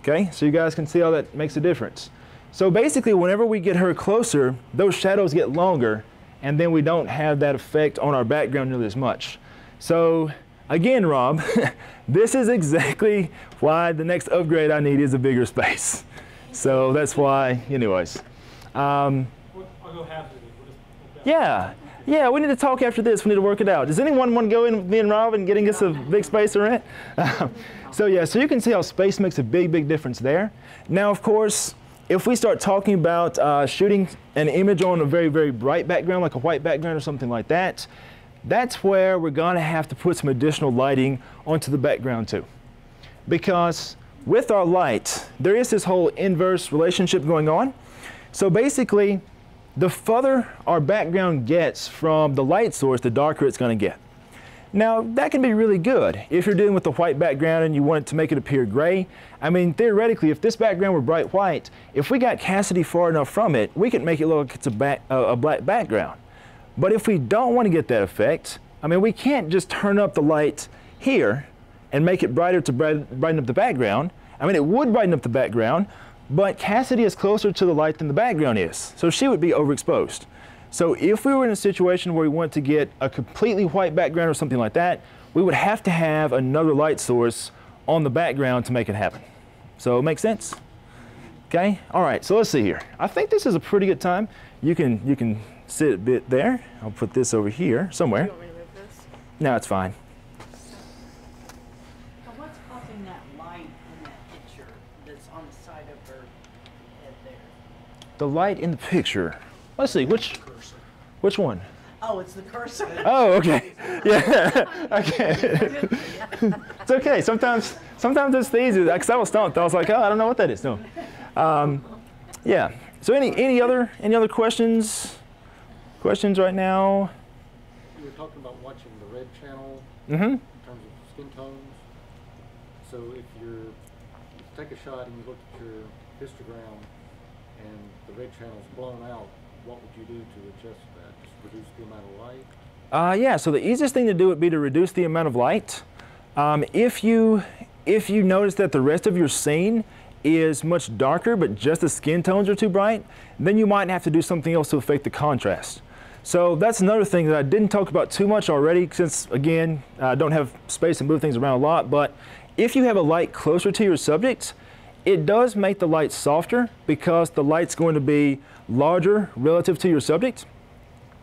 Okay, so you guys can see how that makes a difference. So basically, whenever we get her closer, those shadows get longer, and then we don't have that effect on our background nearly as much. So again, Rob, this is exactly why the next upgrade I need is a bigger space. So that's why, anyways. I'll go half of it. Yeah, we need to talk after this. We need to work it out. Does anyone want to go in with me and Rob and getting us a big space to rent? So yeah, so you can see how space makes a big difference there. Now, of course, if we start talking about shooting an image on a very bright background, like a white background or something like that, that's where we're going to have to put some additional lighting onto the background too. Because with our light, there is this whole inverse relationship going on. So basically, the further our background gets from the light source, the darker it's going to get. Now, that can be really good if you're dealing with a white background and you want it to make it appear gray. I mean, theoretically, if this background were bright white, if we got Cassidy far enough from it, we could make it look like it's a black background. But if we don't want to get that effect, I mean, we can't just turn up the light here and make it brighter to brighten up the background. I mean, it would brighten up the background, but Cassidy is closer to the light than the background is, so she would be overexposed. So if we were in a situation where we want to get a completely white background or something like that, we would have to have another light source on the background to make it happen. So make sense? Okay, all right, so let's see here. I think this is a pretty good time. You can sit a bit there. I'll put this over here somewhere. You want me to move this? No, it's fine. Now, what's causing that light in that picture that's on the side of her head there? The light in the picture. Let's see, which one? Oh, it's the cursor. Oh, okay. Yeah. Okay. It's okay. Sometimes it's the easiest. Because I was stumped. I was like, oh, I don't know what that is. No. Yeah. So any other questions? Questions right now? You were talking about watching the red channel Mm-hmm. in terms of skin tones. So if you take a shot and you look at your histogram and the red channel's blown out, what would you do to adjust that? Just reduce the amount of light? Yeah, so the easiest thing to do would be to reduce the amount of light. If you notice that the rest of your scene is much darker, but just the skin tones are too bright, then you might have to do something else to affect the contrast. So that's another thing that I didn't talk about too much already, since again, I don't have space to move things around a lot, but if you have a light closer to your subject, it does make the light softer because the light's going to be larger relative to your subject.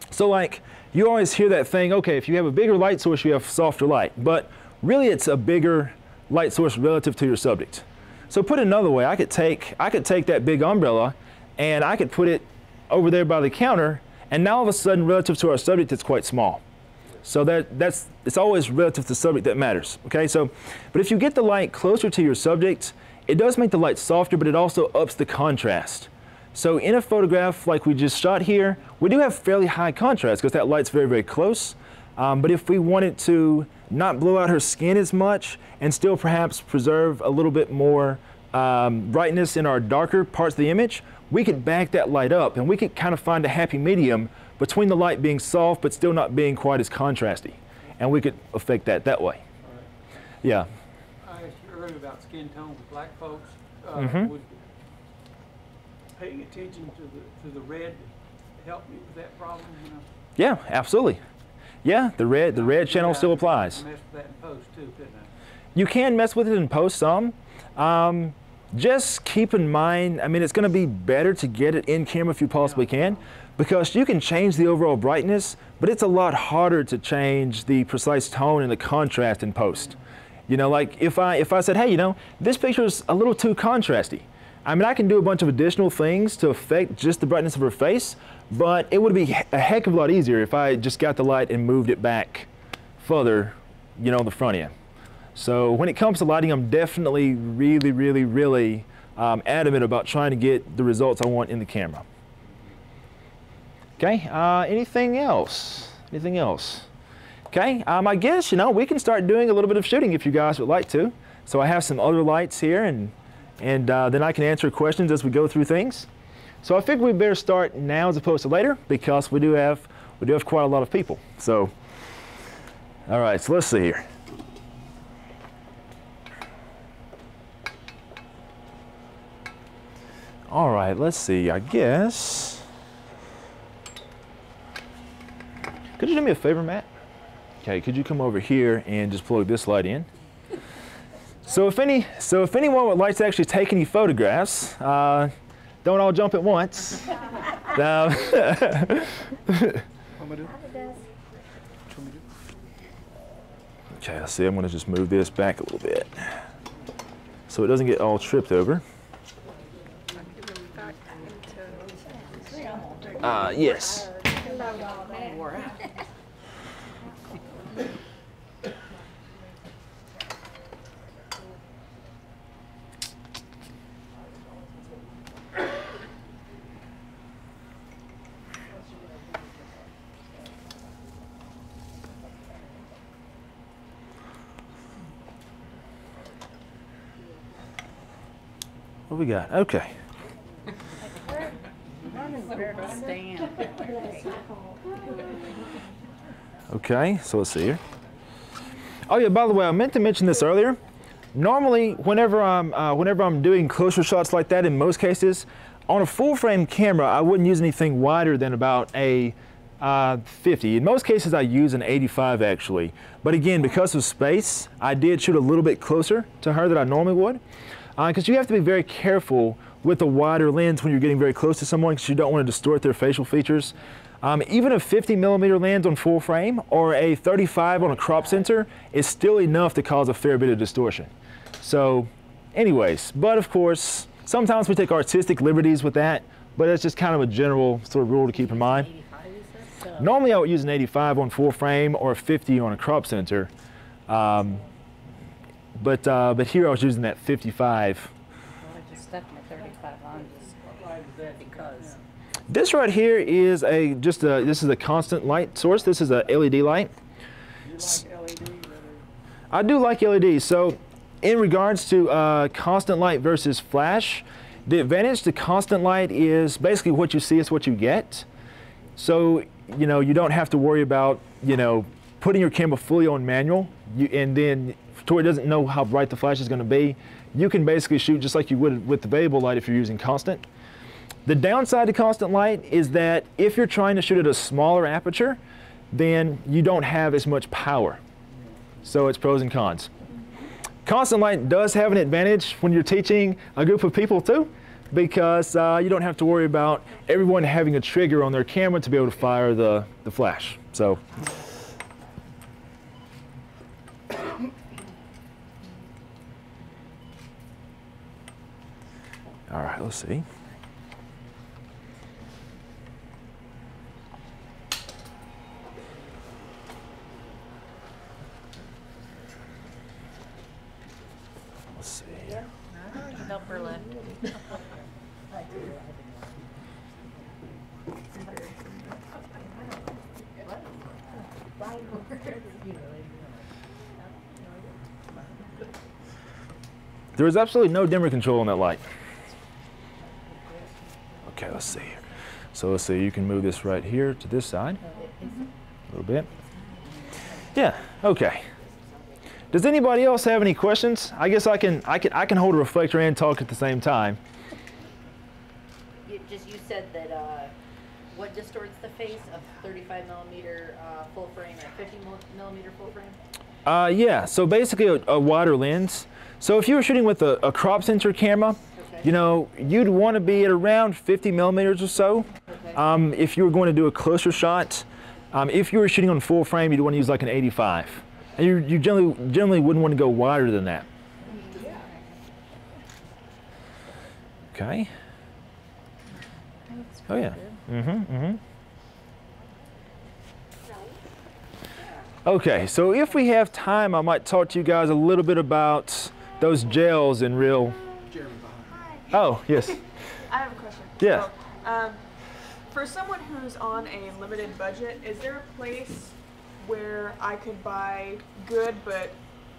So like, you always hear that thing, okay, if you have a bigger light source, you have softer light, but really it's a bigger light source relative to your subject. So put it another way, I could take that big umbrella and I could put it over there by the counter, and now all of a sudden relative to our subject it's quite small. So it's always relative to the subject that matters, okay? So, but if you get the light closer to your subject, it does make the light softer, but it also ups the contrast. So in a photograph like we just shot here, we do have fairly high contrast because that light's very, very close. But if we wanted to not blow out her skin as much and still perhaps preserve a little bit more brightness in our darker parts of the image, we could back that light up and we could kind of find a happy medium between the light being soft but still not being quite as contrasty. And we could affect that way. Yeah. I asked you earlier about skin tone with black folks. Mhm. Would paying attention to the red help me with that problem? You know? Yeah, absolutely. Yeah, the red channel still applies. Mess with that in post too, couldn't I? You can mess with it in post some. Just keep in mind, I mean, it's going to be better to get it in camera if you possibly can, because you can change the overall brightness, but it's a lot harder to change the precise tone and the contrast in post. You know, like if I said, hey, you know, this picture is a little too contrasty. I mean, I can do a bunch of additional things to affect just the brightness of her face, but it would be a heck of a lot easier if I just got the light and moved it back further, you know, in the front end. So when it comes to lighting, I'm definitely really adamant about trying to get the results I want in the camera. Okay, anything else? Anything else? Okay, I guess, you know, we can start doing a little bit of shooting if you guys would like to. So I have some other lights here, and then I can answer questions as we go through things. So I figure we better start now as opposed to later, because we do have quite a lot of people. So, all right, so let's see here. All right, let's see, I guess. Could you do me a favor, Matt? Okay, could you come over here and just plug this light in? So if anyone would like to actually take any photographs, don't all jump at once. Okay, let's see, I'm gonna just move this back a little bit so it doesn't get all tripped over. Yes. What we got? Okay. Okay, so let's see here. Oh yeah, by the way, I meant to mention this earlier. Normally, whenever I'm doing closer shots like that, in most cases, on a full frame camera, I wouldn't use anything wider than about a 50. In most cases, I use an 85 actually. But again, because of space, I did shoot a little bit closer to her than I normally would. Because you have to be very careful with a wider lens when you're getting very close to someone, because you don't want to distort their facial features. Even a 50mm lens on full frame or a 35 on a crop sensor is still enough to cause a fair bit of distortion. So anyways, but of course, sometimes we take artistic liberties with that, but it's just kind of a general sort of rule to keep in mind. Normally I would use an 85 on full frame or a 50 on a crop sensor, but here I was using that 55. I just stuck my 35 on just because. This right here is this is a constant light source. This is a LED light. I do like LEDs. So in regards to constant light versus flash, the advantage to constant light is basically what you see is what you get. So, you know, you don't have to worry about, you know, putting your camera fully on manual and then to where it doesn't know how bright the flash is going to be. You can basically shoot just like you would with the variable light if you're using constant. The downside to constant light is that if you're trying to shoot at a smaller aperture, then you don't have as much power. So it's pros and cons. Constant light does have an advantage when you're teaching a group of people too, because you don't have to worry about everyone having a trigger on their camera to be able to fire the flash. So. All right, let's see. Let's see here. Help her lift. There is absolutely no dimmer control on that light. Okay, let's see here. So let's see, you can move this right here to this side a little bit. Yeah, okay. Does anybody else have any questions? I guess I can hold a reflector and talk at the same time. You said that what distorts the face of 35 millimeter full frame and 50 millimeter full frame? Yeah, so basically a wider lens. So if you were shooting with a crop sensor camera, okay, you know, you'd want to be at around 50 millimeters or so. Okay. If you were going to do a closer shot, if you were shooting on full frame, you'd want to use like an 85. And you generally wouldn't want to go wider than that. Okay. Oh yeah. Okay, so if we have time, I might talk to you guys a little bit about those gels in real. Oh, yes. I have a question. Yeah. So, for someone who's on a limited budget, is there a place where I could buy good but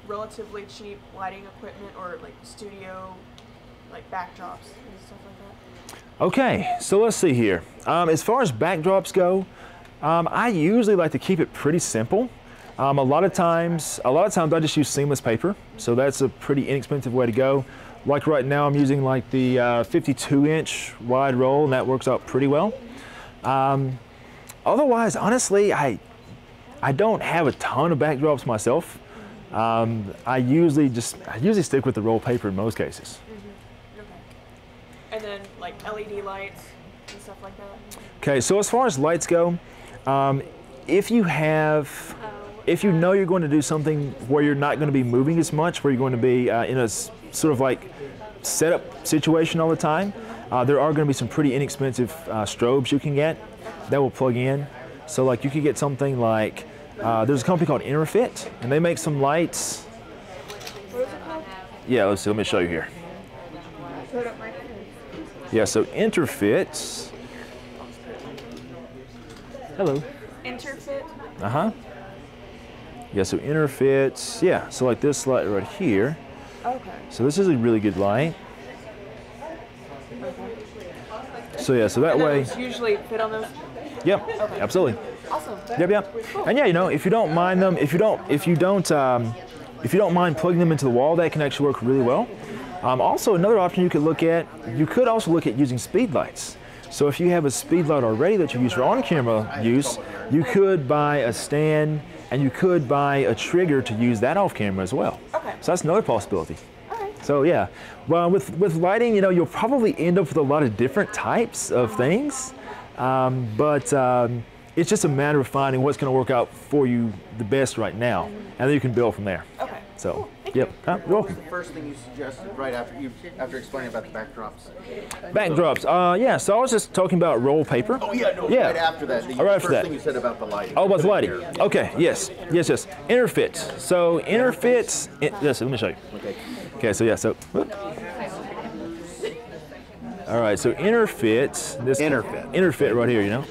relatively cheap lighting equipment or like studio like backdrops and stuff like that? Okay, so let's see here. As far as backdrops go, I usually like to keep it pretty simple. A lot of times I just use seamless paper, so that's a pretty inexpensive way to go. Like right now I'm using like the 52-inch wide roll, and that works out pretty well. Otherwise, honestly, I don't have a ton of backdrops myself. I usually stick with the roll paper in most cases. Okay. And then like LED lights and stuff like that? Okay, so as far as lights go, if you know you're going to do something where you're not going to be moving as much, where you're going to be in a sort of like setup situation all the time, there are going to be some pretty inexpensive strobes you can get that will plug in. So like you could get something like, there's a company called Interfit, and they make some lights. What is it called? Yeah, let me show you here. Yeah, so Interfit. Hello. Interfit? Uh-huh. Yeah, so Interfit, yeah, so like this light right here. Okay. So this is a really good light. Okay. So yeah, so that way. Those usually fit on those? Yep, okay. absolutely. Awesome. Yep. And yeah, you know, if you don't mind them, if you don't mind plugging them into the wall, that can actually work really well. Also, another option you could also look at using speed lights. So if you have a speed light already that you use for on-camera use, you could buy a stand and you could buy a trigger to use that off-camera as well. Okay. So that's another possibility. Alright. So yeah, well, with lighting, you know, you'll probably end up with a lot of different types of things, but it's just a matter of finding what's going to work out for you the best right now, and then you can build from there. Okay. So, yep, you're welcome. First thing you suggested right after explaining about the backdrops. Backdrops, yeah, so I was just talking about roll paper. Oh yeah, no, yeah. right after that. The right after first that. thing you said about the lighting. Oh, about the lighting. Okay, yes. Inner fits. So inner fits, yes, let me show you. Okay, so yeah, so, whoop. All right, so inner fits. Inner fit right here, you know.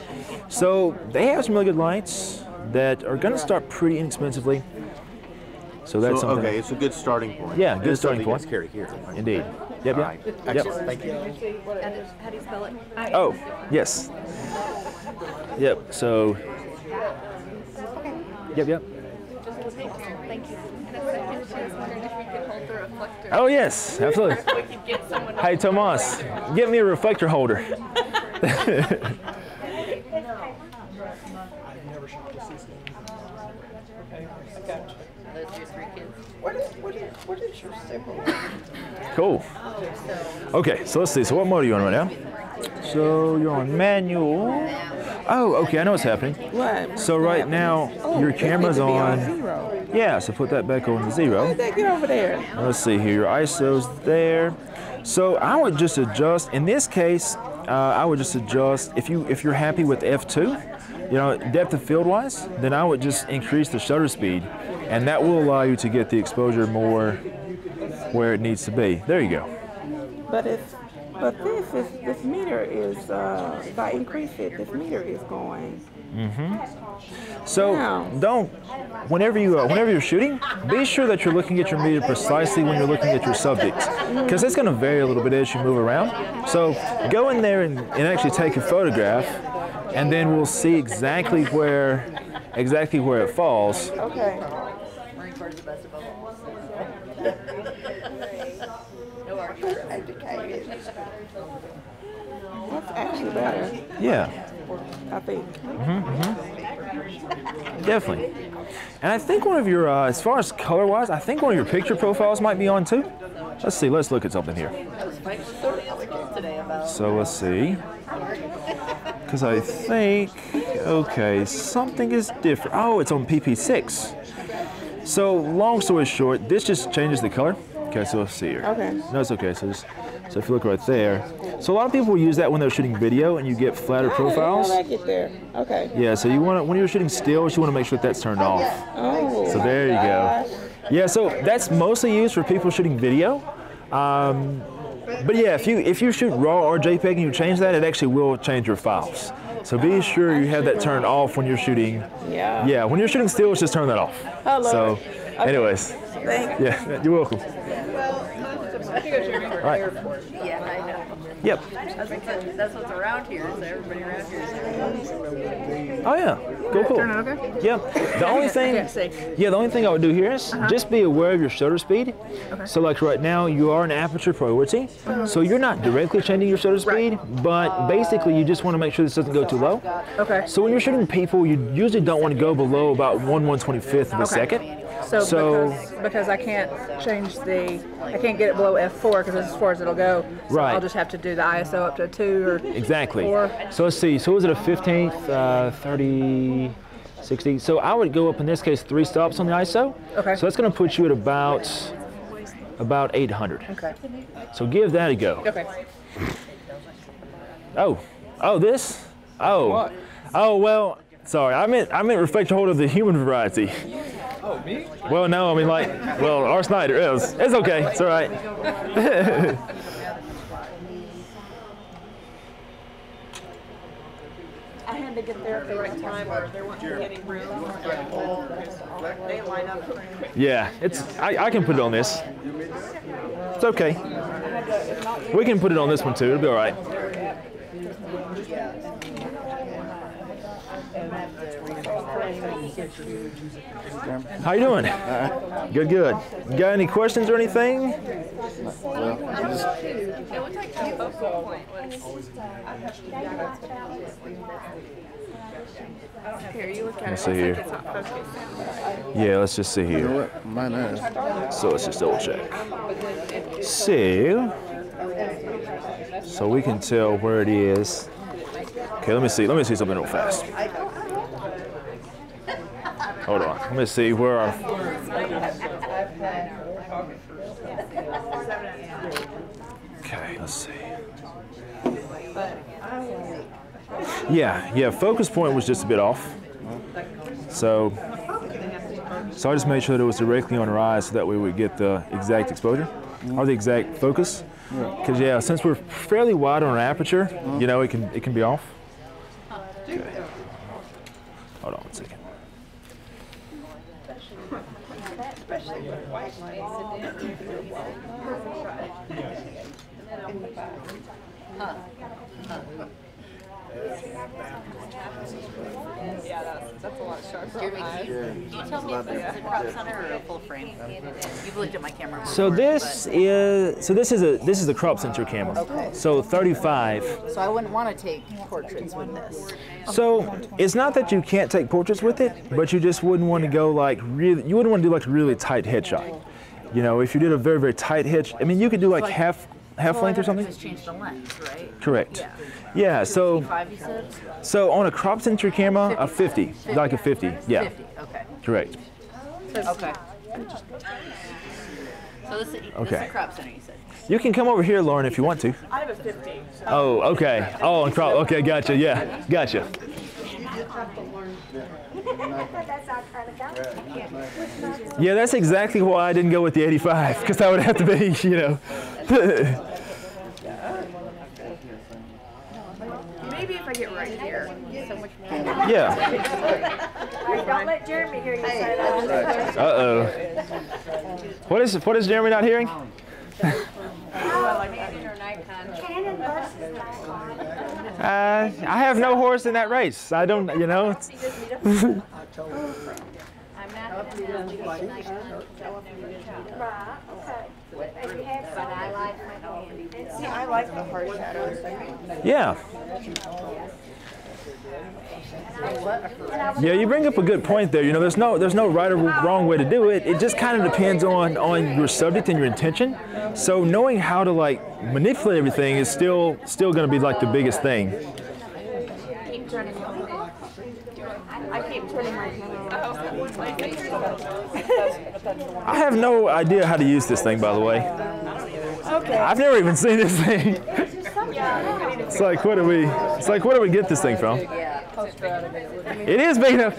So they have some really good lights that are gonna start pretty inexpensively. So that's something. Okay, it's a good starting point. Yeah, good starting point. Let's carry here. Indeed. Yep, All right. Excellent. Thank you. How do you spell it? Oh, yes. Yep, so. Yep. Thank you. And a second, she was wondering if we could hold the reflector. Oh, yes, absolutely. If we could get someone Hey, Tomas, get me a reflector holder. Those are your 3 kids. What is your sibling? Cool. Okay, so let's see. So what mode are you on right now? So you're on manual. Oh, okay, I know what's happening. What? So right now, your camera's on. Zero. Yeah, so put that back on 0. Why did that get over there? Let's see here. Your ISO's there. So I would just adjust. In this case, I would just adjust. If you're happy with f2, you know, depth of field wise, then I would just increase the shutter speed, and that will allow you to get the exposure more where it needs to be. There you go. But this meter is if I increase it, this meter is going. So whenever you're shooting, be sure that you're looking at your meter precisely when you're looking at your subjects, because it's going to vary a little bit as you move around. So go in there and actually take a photograph, and then we'll see exactly where it falls. Okay. Marine Corps is the best of both worlds. No Educated. That's actually better, Yeah. I think. Definitely. And I think one of your, as far as color-wise, I think one of your picture profiles might be on too. Let's see, let's look at something here. I was fighting with the other kids today about. So let's see. Because I think, okay, something is different. Oh, it's on PP6. So long story short, this just changes the color. Okay, so let's see here. Okay. No, it's okay. So if you look right there. So a lot of people use that when they're shooting video and you get flatter profiles. I get there. Okay. Yeah, so you want to, when you're shooting stills, you want to make sure that's turned off. Oh. So there you go. Yeah, so that's mostly used for people shooting video. But yeah, if you shoot RAW or JPEG and you change that, it actually will change your files. So be sure you have that turned off when you're shooting. Yeah. Yeah, when you're shooting stills, just turn that off. Oh, Lord. So, Okay. anyways. Thank you. Yeah, you're welcome. All right. Yeah, I know. Yep. That's what's around here. So everybody around here is. Oh yeah. Cool. Turn it okay? Yep. The only thing. Yeah, the only thing I would do here is just be aware of your shutter speed. Okay. So like right now, you are in aperture priority, so you're not directly changing your shutter speed, but basically you just want to make sure this doesn't go too low. Okay. So when you're shooting people, you usually don't want to go below about 1/125th of a second. So because I can't change I can't get it below f4 because that's as far as it'll go. So Right. I'll just have to do the ISO up to 2 or Exactly. 4. So let's see. So was it a 15th, 30, 60? So I would go up in this case 3 stops on the ISO. Okay. So that's going to put you at about 800. Okay. So give that a go. Okay. Oh, this? Oh. What? Oh well. Sorry, I meant reflector holder of the human variety. Oh, me? Well, no, I mean our Snyder. It's okay. It's all right. I had to get there at the right time or there wouldn't be any room. They line up. Yeah, I can put it on this. It's okay. We can put it on this one too. It'll be all right. How you doing? Good. You got any questions or anything? Here, you look at Let's it. see Looks here. like it's not focused. Yeah, let's just see here. what? Mine is. So let's just double check. So we can tell where it is. Okay, let me see something real fast. Hold on. Let me see where our Okay, let's see. Yeah, focus point was just a bit off. So I just made sure that it was directly on her eyes so that way we would get the exact exposure or the exact focus. Because yeah, since we're fairly wide on our aperture, you know, it can be off. Okay. Hold on 1 second. Yeah, that's a lot of sharp. Jeremy, can you tell me if this is a crop center or a full frame? You've looked at my camera before. So this is a crop center camera. Okay. So 35. So I wouldn't want to take portraits with this. So it's not that you can't take portraits with it, but you just wouldn't want to go like really. You wouldn't want to do like a really tight headshot. You know, if you did a very, very tight head, I mean, you could do like half length or something. Just change the lens, right? Correct. Yeah. So 55, you said? So on a crop center camera, a 50, like a 50. Yeah. 50. Okay. Correct. Okay. So this is a crop center, you said? You can come over here, Lauren, if you want to. I have a 50. So. Oh, okay. Oh, and crop. Okay, gotcha. Yeah, gotcha. Yeah, that's exactly why I didn't go with the 85, because that would have to be, you know. Maybe if I get right here. Yeah. Don't let Jeremy hear you say that. Uh-oh. What is Jeremy not hearing? Canon versus Nikon. I have no horse in that race. I don't, you know. I'm not going to Right, okay. And you have some. I like my See, I like the hard shadows. Yeah. Yeah, you bring up a good point there. You know, there's no right or wrong way to do it. It just kind of depends on your subject and your intention. So knowing how to like manipulate everything is still going to be like the biggest thing. I keep turning my camera. I have no idea how to use this thing, by the way. Okay. I've never even seen this thing. It's like, where do we get this thing from? It is big enough.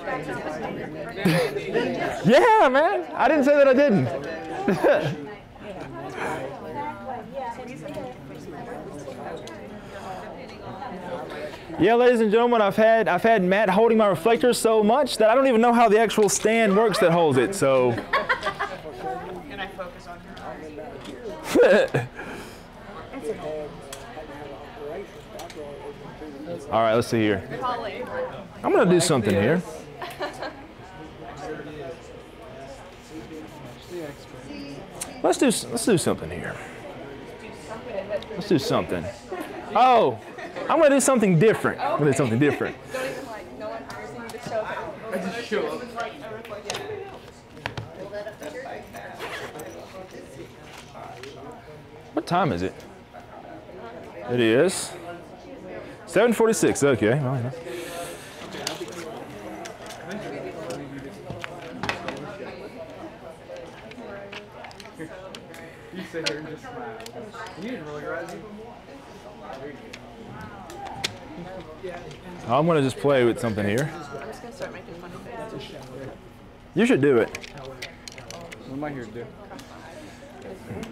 Yeah, man. I didn't say that I didn't. Yeah, ladies and gentlemen, I've had Matt holding my reflector so much that I don't even know how the actual stand works that holds it. So. Can I focus on her? All right, let's see here. I'm gonna do something here. Let's do something here. Let's do something. Oh, I'm gonna do something different. I'm gonna do something different. Don't even like, no one hires you to show up. I just show up. What time is it? It is 7:46. Okay. Well, yeah. You sit here and just smile. You didn't really rise even more. I'm gonna just play with something here. I'm just gonna start making funny faces. You should do it. What am I here to do?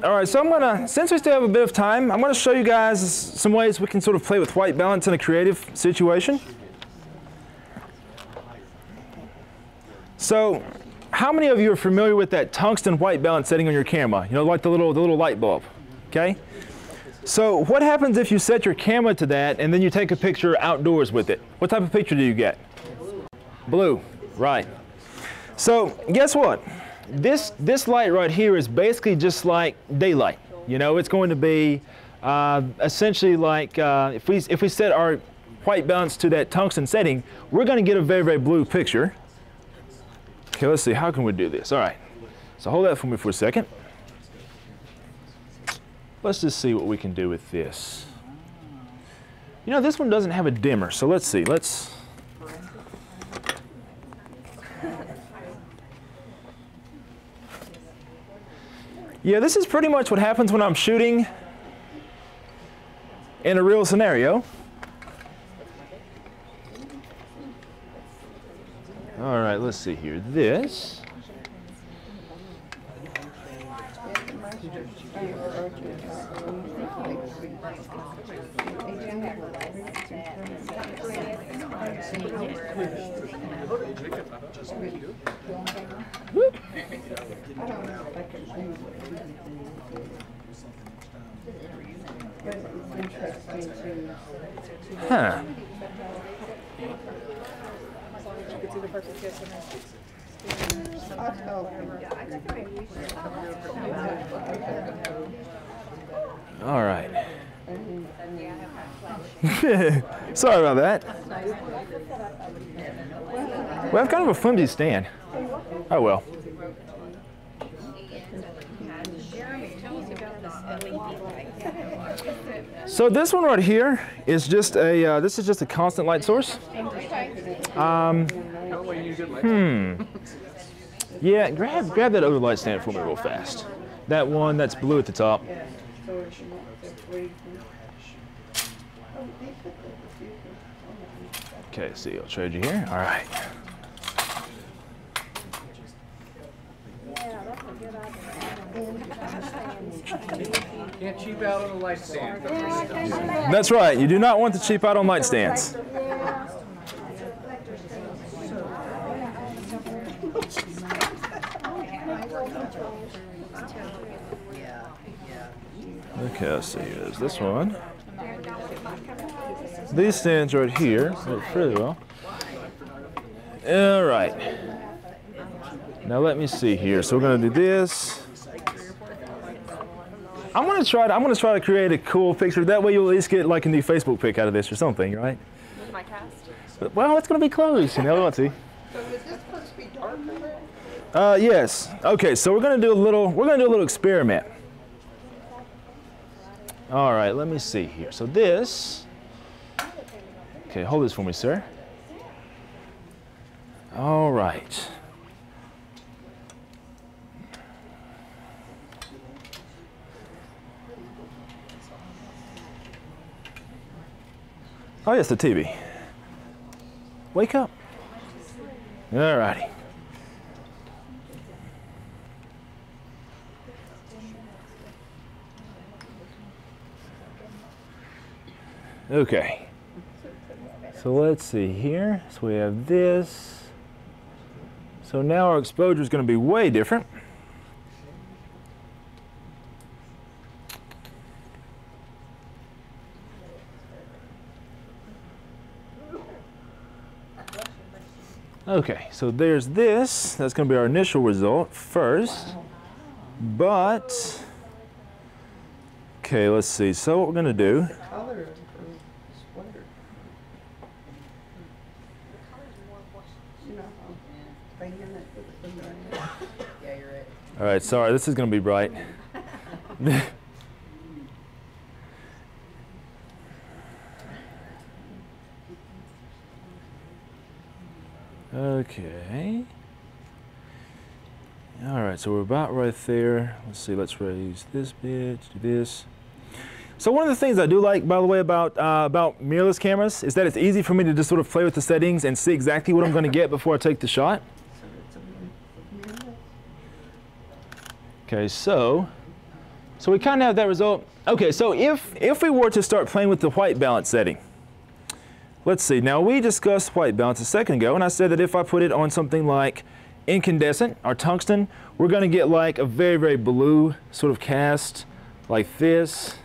All right, so I'm gonna, since we still have a bit of time, I'm gonna show you guys some ways we can sort of play with white balance in a creative situation. So, how many of you are familiar with that tungsten white balance setting on your camera? You know, like the little light bulb, okay? So what happens if you set your camera to that and then you take a picture outdoors with it? What type of picture do you get? Blue, right. So guess what? This light right here is basically just like daylight. You know, it's going to be essentially like if we set our white balance to that tungsten setting, we're going to get a very, very blue picture. Okay, let's see, how can we do this? All right, so hold that for me for a second. Let's just see what we can do with this. You know, this one doesn't have a dimmer, so let's see. Yeah, this is pretty much what happens when I'm shooting in a real scenario. All right, let's see here. This. Whoop. Huh. All right. Sorry about that. We have kind of a flimsy stand. Oh well. So this one right here is just a this is just a constant light source. Yeah, grab that other light stand for me real fast. That one that's blue at the top. Okay, see, I'll trade you here. All right. Can't cheap out on a light stand. That's right. You do not want to cheap out on light stands. Okay, let's see. There's this one. These stands right here work pretty well. All right. Now let me see here. So we're gonna do this. I'm gonna try to create a cool picture. That way you'll at least get like a new Facebook pic out of this or something, right? With my cast? But, well, it's gonna be close, you know. Let's see. So is this supposed to be darker? Yes. Okay, so we're gonna do a little experiment. All right, let me see here. So this. Okay, hold this for me, sir. All right. Oh, yes, the TV. Wake up. All righty. Okay. So let's see here. So we have this. So now our exposure is going to be way different. Okay, so there's this. That's going to be our initial result first. But, okay, let's see. So what we're going to do. Color of the sweater. You know, painting it with the Yeah, you're right. All right, sorry, this is going to be bright. Okay. All right, so we're about right there. Let's see, let's raise this bit, do this. So one of the things I do like, by the way, about mirrorless cameras is that it's easy for me to just sort of play with the settings and see exactly what I'm going to get before I take the shot. Okay, so we kind of have that result. Okay, so if we were to start playing with the white balance setting, let's see. Now we discussed white balance a second ago, and I said that if I put it on something like incandescent or tungsten, we're going to get like a very, very blue sort of cast like this.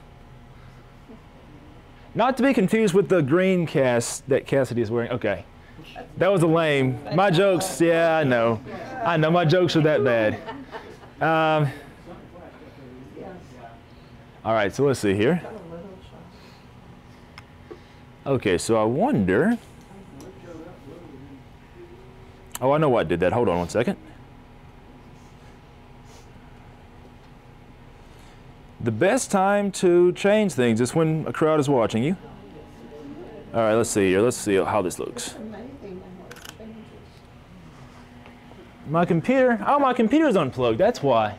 Not to be confused with the green cast that Cassidy is wearing. Okay, that was a lame. My jokes, yeah, I know. My jokes are that bad. All right, so let's see here. Okay, so I wonder. Oh, I know what did that. Hold on one second. The best time to change things is when a crowd is watching you. All right, let's see here. Let's see how this looks. My computer's unplugged. That's why.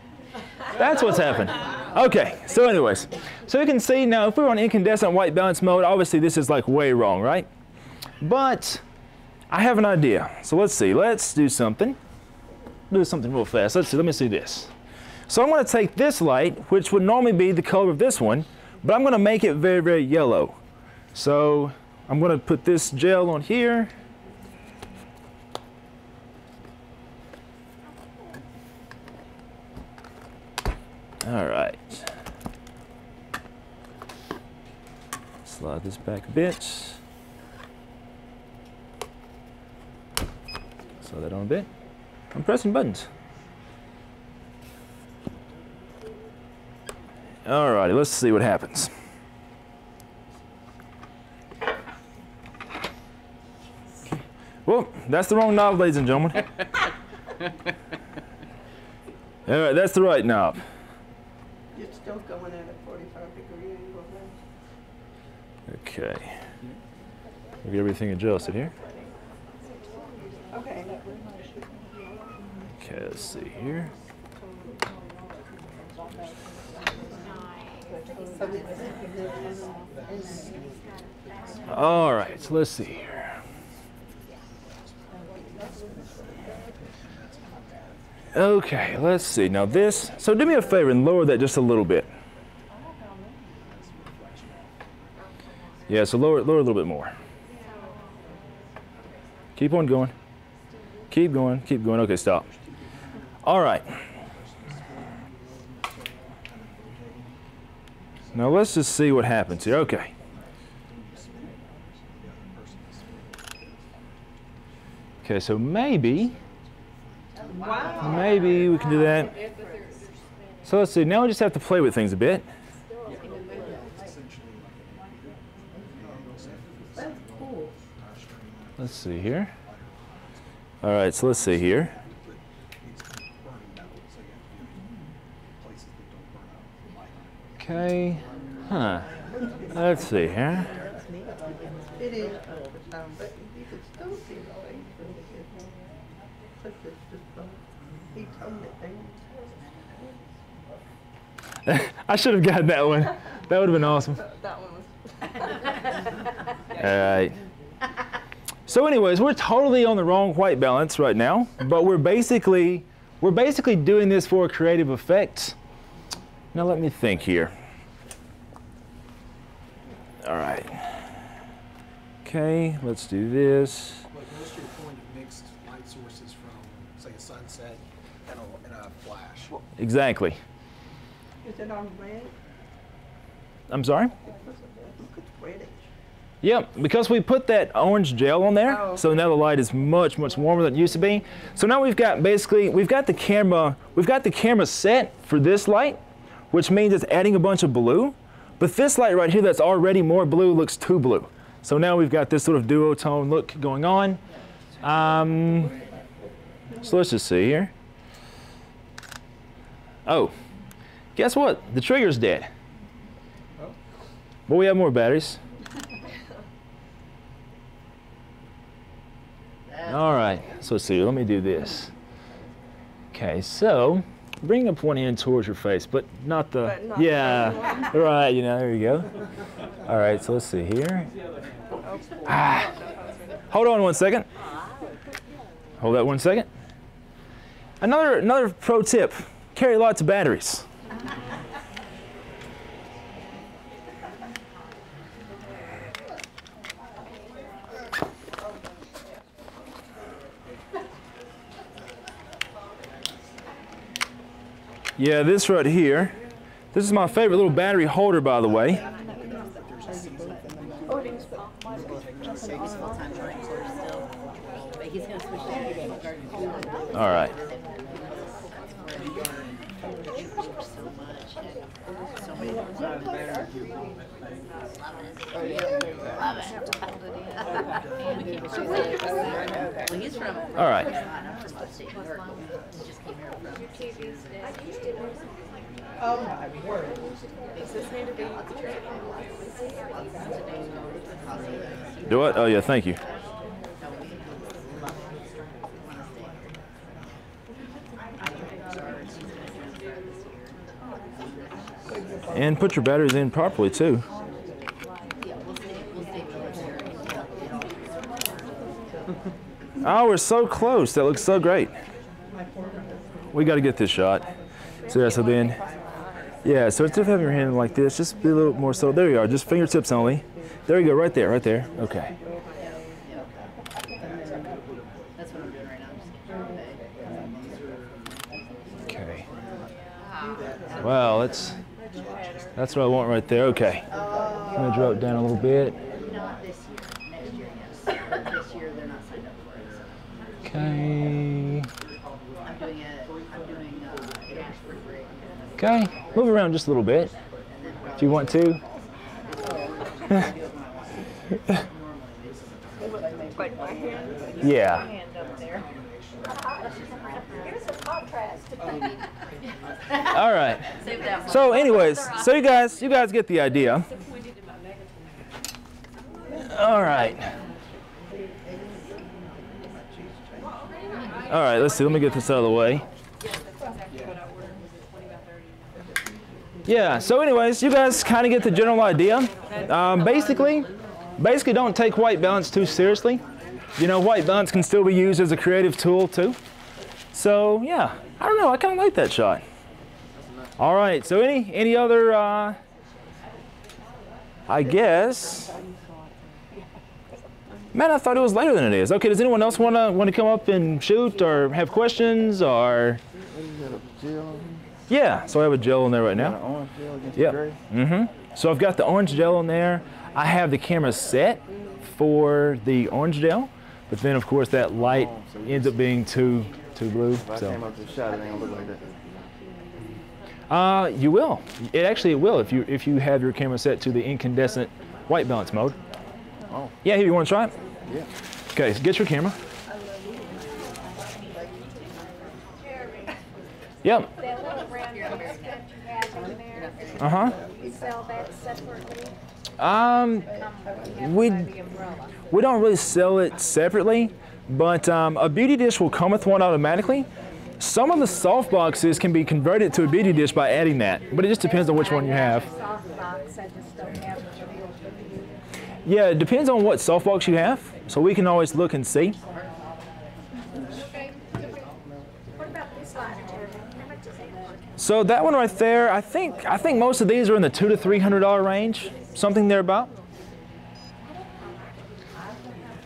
That's what's happened. Okay, so anyways. So you can see now if we were on incandescent white balance mode, obviously this is like way wrong, right? But I have an idea. So let's see. Let's do something. Do something real fast. Let's see. Let me see this. So I'm going to take this light, which would normally be the color of this one, but I'm going to make it very, very yellow. So I'm going to put this gel on here. All right. Slide this back a bit. Slide that on a bit. I'm pressing buttons. All righty, let's see what happens. Well, that's the wrong knob, ladies and gentlemen. All right, that's the right knob. You're still going at a 45-degree angle then? Okay. We'll get everything adjusted here. Okay. Okay, let's see here. All right, so let's see here. Okay, let's see. Now this, so do me a favor and lower that just a little bit. Yeah, so lower a little bit more. Keep on going. Keep going, keep going. Okay, stop. All right. Now let's just see what happens here. Okay. Okay, so maybe we can do that. So let's see, now we just have to play with things a bit. Let's see here. All right, so let's see here. Okay, let's see here. It is, but you could still see the thing. He toned it down. I should have gotten that one. That would have been awesome. That one was. All right. So anyways, we're totally on the wrong white balance right now, but we're basically doing this for a creative effect. Now let me think here. All right. Okay, let's do this. Like, what's your point of mixed light sources from, say, a sunset and a flash? Exactly. Is it on red? I'm sorry? Look, it's reddish. Yep, because we put that orange gel on there, Oh. so now the light is much, much warmer than it used to be. So now we've got the camera set for this light, which means it's adding a bunch of blue. But this light right here that's already more blue looks too blue. So now we've got this sort of duotone look going on. So let's just see here. Oh, guess what? The trigger's dead. But we have more batteries. All right, so let's see, let me do this. Okay, so bring up one end towards your face, but not the, yeah, right, you know, there you go. All right, so let's see here. Hold on 1 second. Hold that 1 second. Another pro tip, carry lots of batteries. Yeah, this right here. This is my favorite little battery holder, by the way. All right. All right. Oh my word. Do it? Oh yeah, thank you. And put your batteries in properly too. Oh, we're so close. That looks so great. We got to get this shot. So yeah, so then, yeah, so instead of having your hand like this, just be a little more so. There you are, just fingertips only. There you go, right there, right there. Okay. That's what I'm doing right now. Okay. Wow, that's what I want right there. Okay. I'm gonna drop it down a little bit. Not this year. Next year, yes. But this year they're not signed up for it. So. Okay. I'm doing it for free. Okay. Move around just a little bit. Do you want to? Like my hand? Yeah. Hand up there. Here's a contrast. All right. Save that one. So anyways, so you guys get the idea. All right. All right, let's see. Let me get this out of the way. Yeah, so anyways, you guys kind of get the general idea. Basically don't take white balance too seriously. You know, white balance can still be used as a creative tool too. So yeah, I don't know, I kind of like that shot. All right, so any other, I guess, man, I thought it was later than it is. Okay, does anyone else want to come up and shoot or have questions or? Yeah, so I have a gel in there right now. Yep. So I've got the orange gel in there. I have the camera set for the orange gel, but then of course that light ends up being too blue. So. You will. It will if you have your camera set to the incandescent white balance mode. Oh. Yeah, here, you want to try it? Yeah. Okay, so get your camera. Yep. That little round disc that you have in there. Uh-huh. You sell that separately? We don't really sell it separately, but a beauty dish will come with one automatically. Some of the soft boxes can be converted to a beauty dish by adding that, but it just depends on which one you have. Yeah, it depends on what softbox you have, so we can always look and see. What about this light, Jeremy? How much is it? So that one right there, I think most of these are in the $200 to $300 range, something thereabout.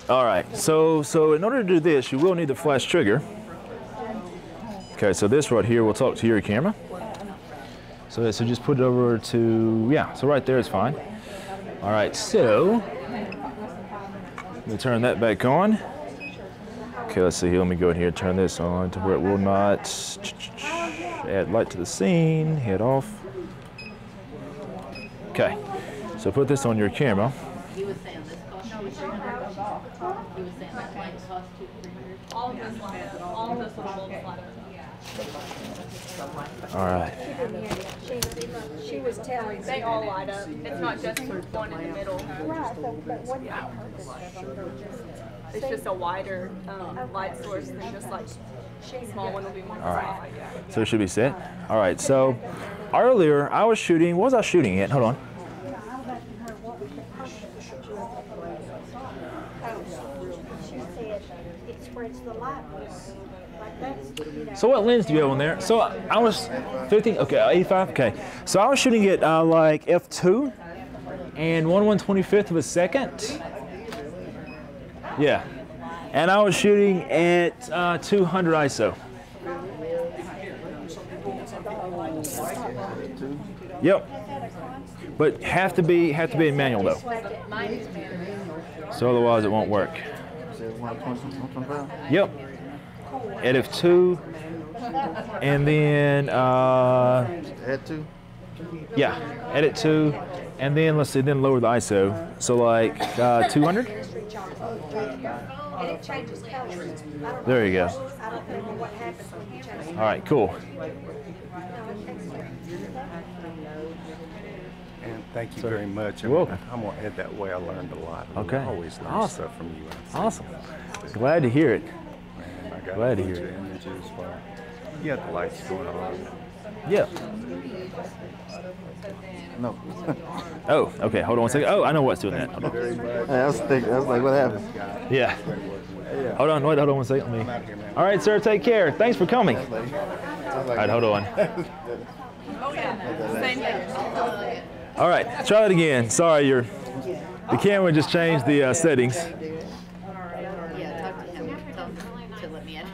All right, so in order to do this, you will need the flash trigger. Okay, so this right here will talk to your camera. So just put it over to, yeah, so right there is fine. All right, so let me turn that back on. Okay, let's see here. Let me go in here and turn this on to where it will not add light to the scene. Head off. Okay, so put this on your camera. He was saying this cost $200. He was saying that light cost $200. All of this little bulbs light up. All right. She was telling me. They all light up. It's not just one in the middle. Right, but what It's just a wider light source than just like small one will be more. All right. So it should be set. All right. So earlier I was shooting. What was I shooting at? Hold on. She said it spreads the light like that. So what lens do you have on there? So I was 50. Okay, 85. Okay. So I was shooting at like f2 and 1/125th of a second. Yeah. And I was shooting at 200 ISO. Yep. But have to be in manual though. So otherwise it won't work. Yep. At f2, and then Add 2? yeah, edit 2, and then let's see, then lower the ISO. So like 200. And it changes colors. There you go. I don't know what happens when you change. All right, cool. And thank you very much. You're welcome. I'm going to head that way. I learned a lot. Okay. I always learn Awesome. stuff from you. Awesome. Glad to hear it. And I got Glad to a bunch hear of it. images while you had the lights going on. Yeah. No. Oh, okay. Hold on one second. Oh, I know what's doing that. Hold on. I was like, what happened? Yeah. Hold on. Wait. Hold on one second. Let me. All right, sir. Take care. Thanks for coming. All right. Hold on. Oh yeah. Same thing. All right. Try that again. Sorry, the camera just changed the settings. Yeah, talk to him. Tell him to let me in.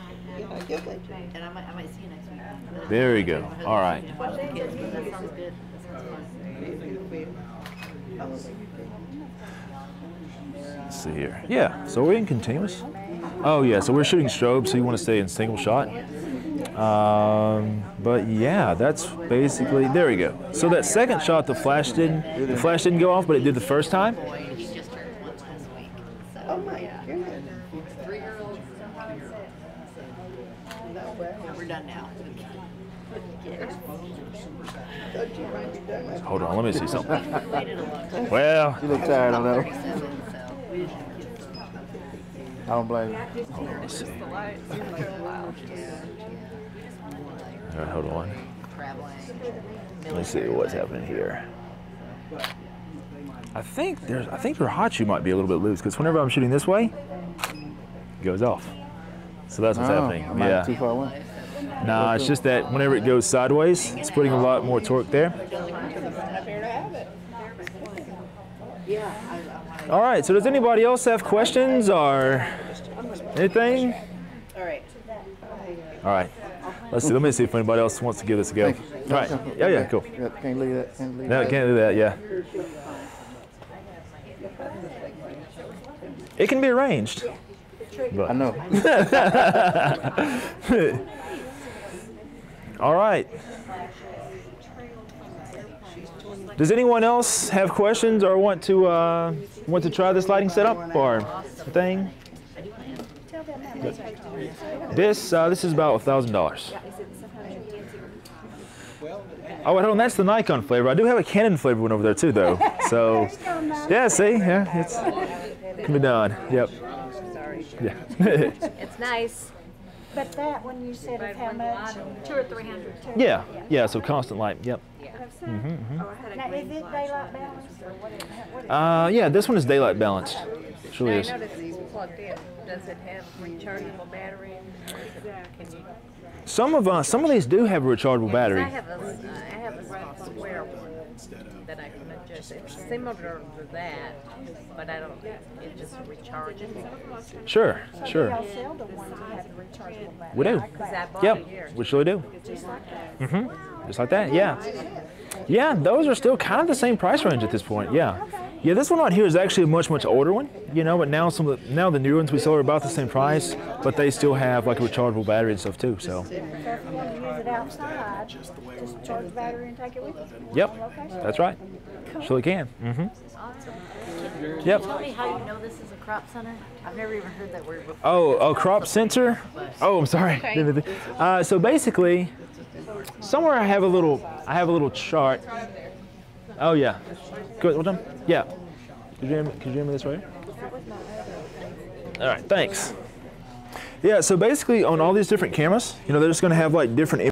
And I might see you next week. There we go. All right. Watch the kids, but that sounds good. That sounds fun. Let's see here. Yeah, so we're in continuous. Oh yeah, so we're shooting strobe, so you want to stay in single shot. But yeah, that's basically, there we go. So that second shot, the flash didn't go off, but it did the first time. He just turned 1 last week. So, Oh my goodness. 3-year-old. We're done now. Don't you mind you done that? Hold on, let me see something. Waited a long time. Well, You look tired on that one. 37, so we didn't have kids. I don't blame you. hold on, let's see. The light seems like a while. All right, hold on. Traveling. Let me see what's happening here. I think your hot shoe might be a little bit loose because whenever I'm shooting this way, it goes off. So that's what's happening. I might Yeah. be too far away. Nah, it's just that whenever it goes sideways, it's putting a lot more torque there. All right, so does anybody else have questions or anything? All right. All right. Let's see. Let me see if anybody else wants to give this a go. All right. Yeah, cool. Can't leave that. Can't leave No, that. can't do that. Yeah. It can be arranged. But. I know. All right. Does anyone else have questions or want to try this lighting setup or thing? This is about $1,000. Oh, wait, hold on, that's the Nikon flavor. I do have a Canon flavor one over there too, though. So, yeah, see, yeah, it can be done. Yep. Yeah. It's nice. But that one you said of how much? 200 or 300. Yeah. So constant light. Yep. Now, is it daylight balanced or what? Yeah, this one is daylight balanced. It really is. I noticed it's plugged in. Does it have rechargeable battery? Some of these do have a rechargeable battery. I have a square one that I can adjust. It's similar to that, but I don't. It just recharges. Sure. Y'all sell the ones that have the rechargeable battery. We do. Because I bought Yep. it here. We surely do. Just like that. Just like that. Yeah. Yeah, those are still kind of the same price range at this point. Yeah. Yeah, this one right here is actually a much older one, but now the new ones we sell are about the same price, but they still have like a rechargeable battery and stuff too. So. So if you want to use it outside, just charge the battery and take it with you. Yep. That's right. Surely can. Yep. Tell me how you know this is a crop center. I've never even heard that word before. Oh, crop sensor? Oh, I'm sorry. So basically, somewhere I have a little chart. Oh yeah. Good. Well done. Yeah. Could you hand me this right here? All right. Thanks. Yeah. So basically, on all these different cameras, they're just going to have like different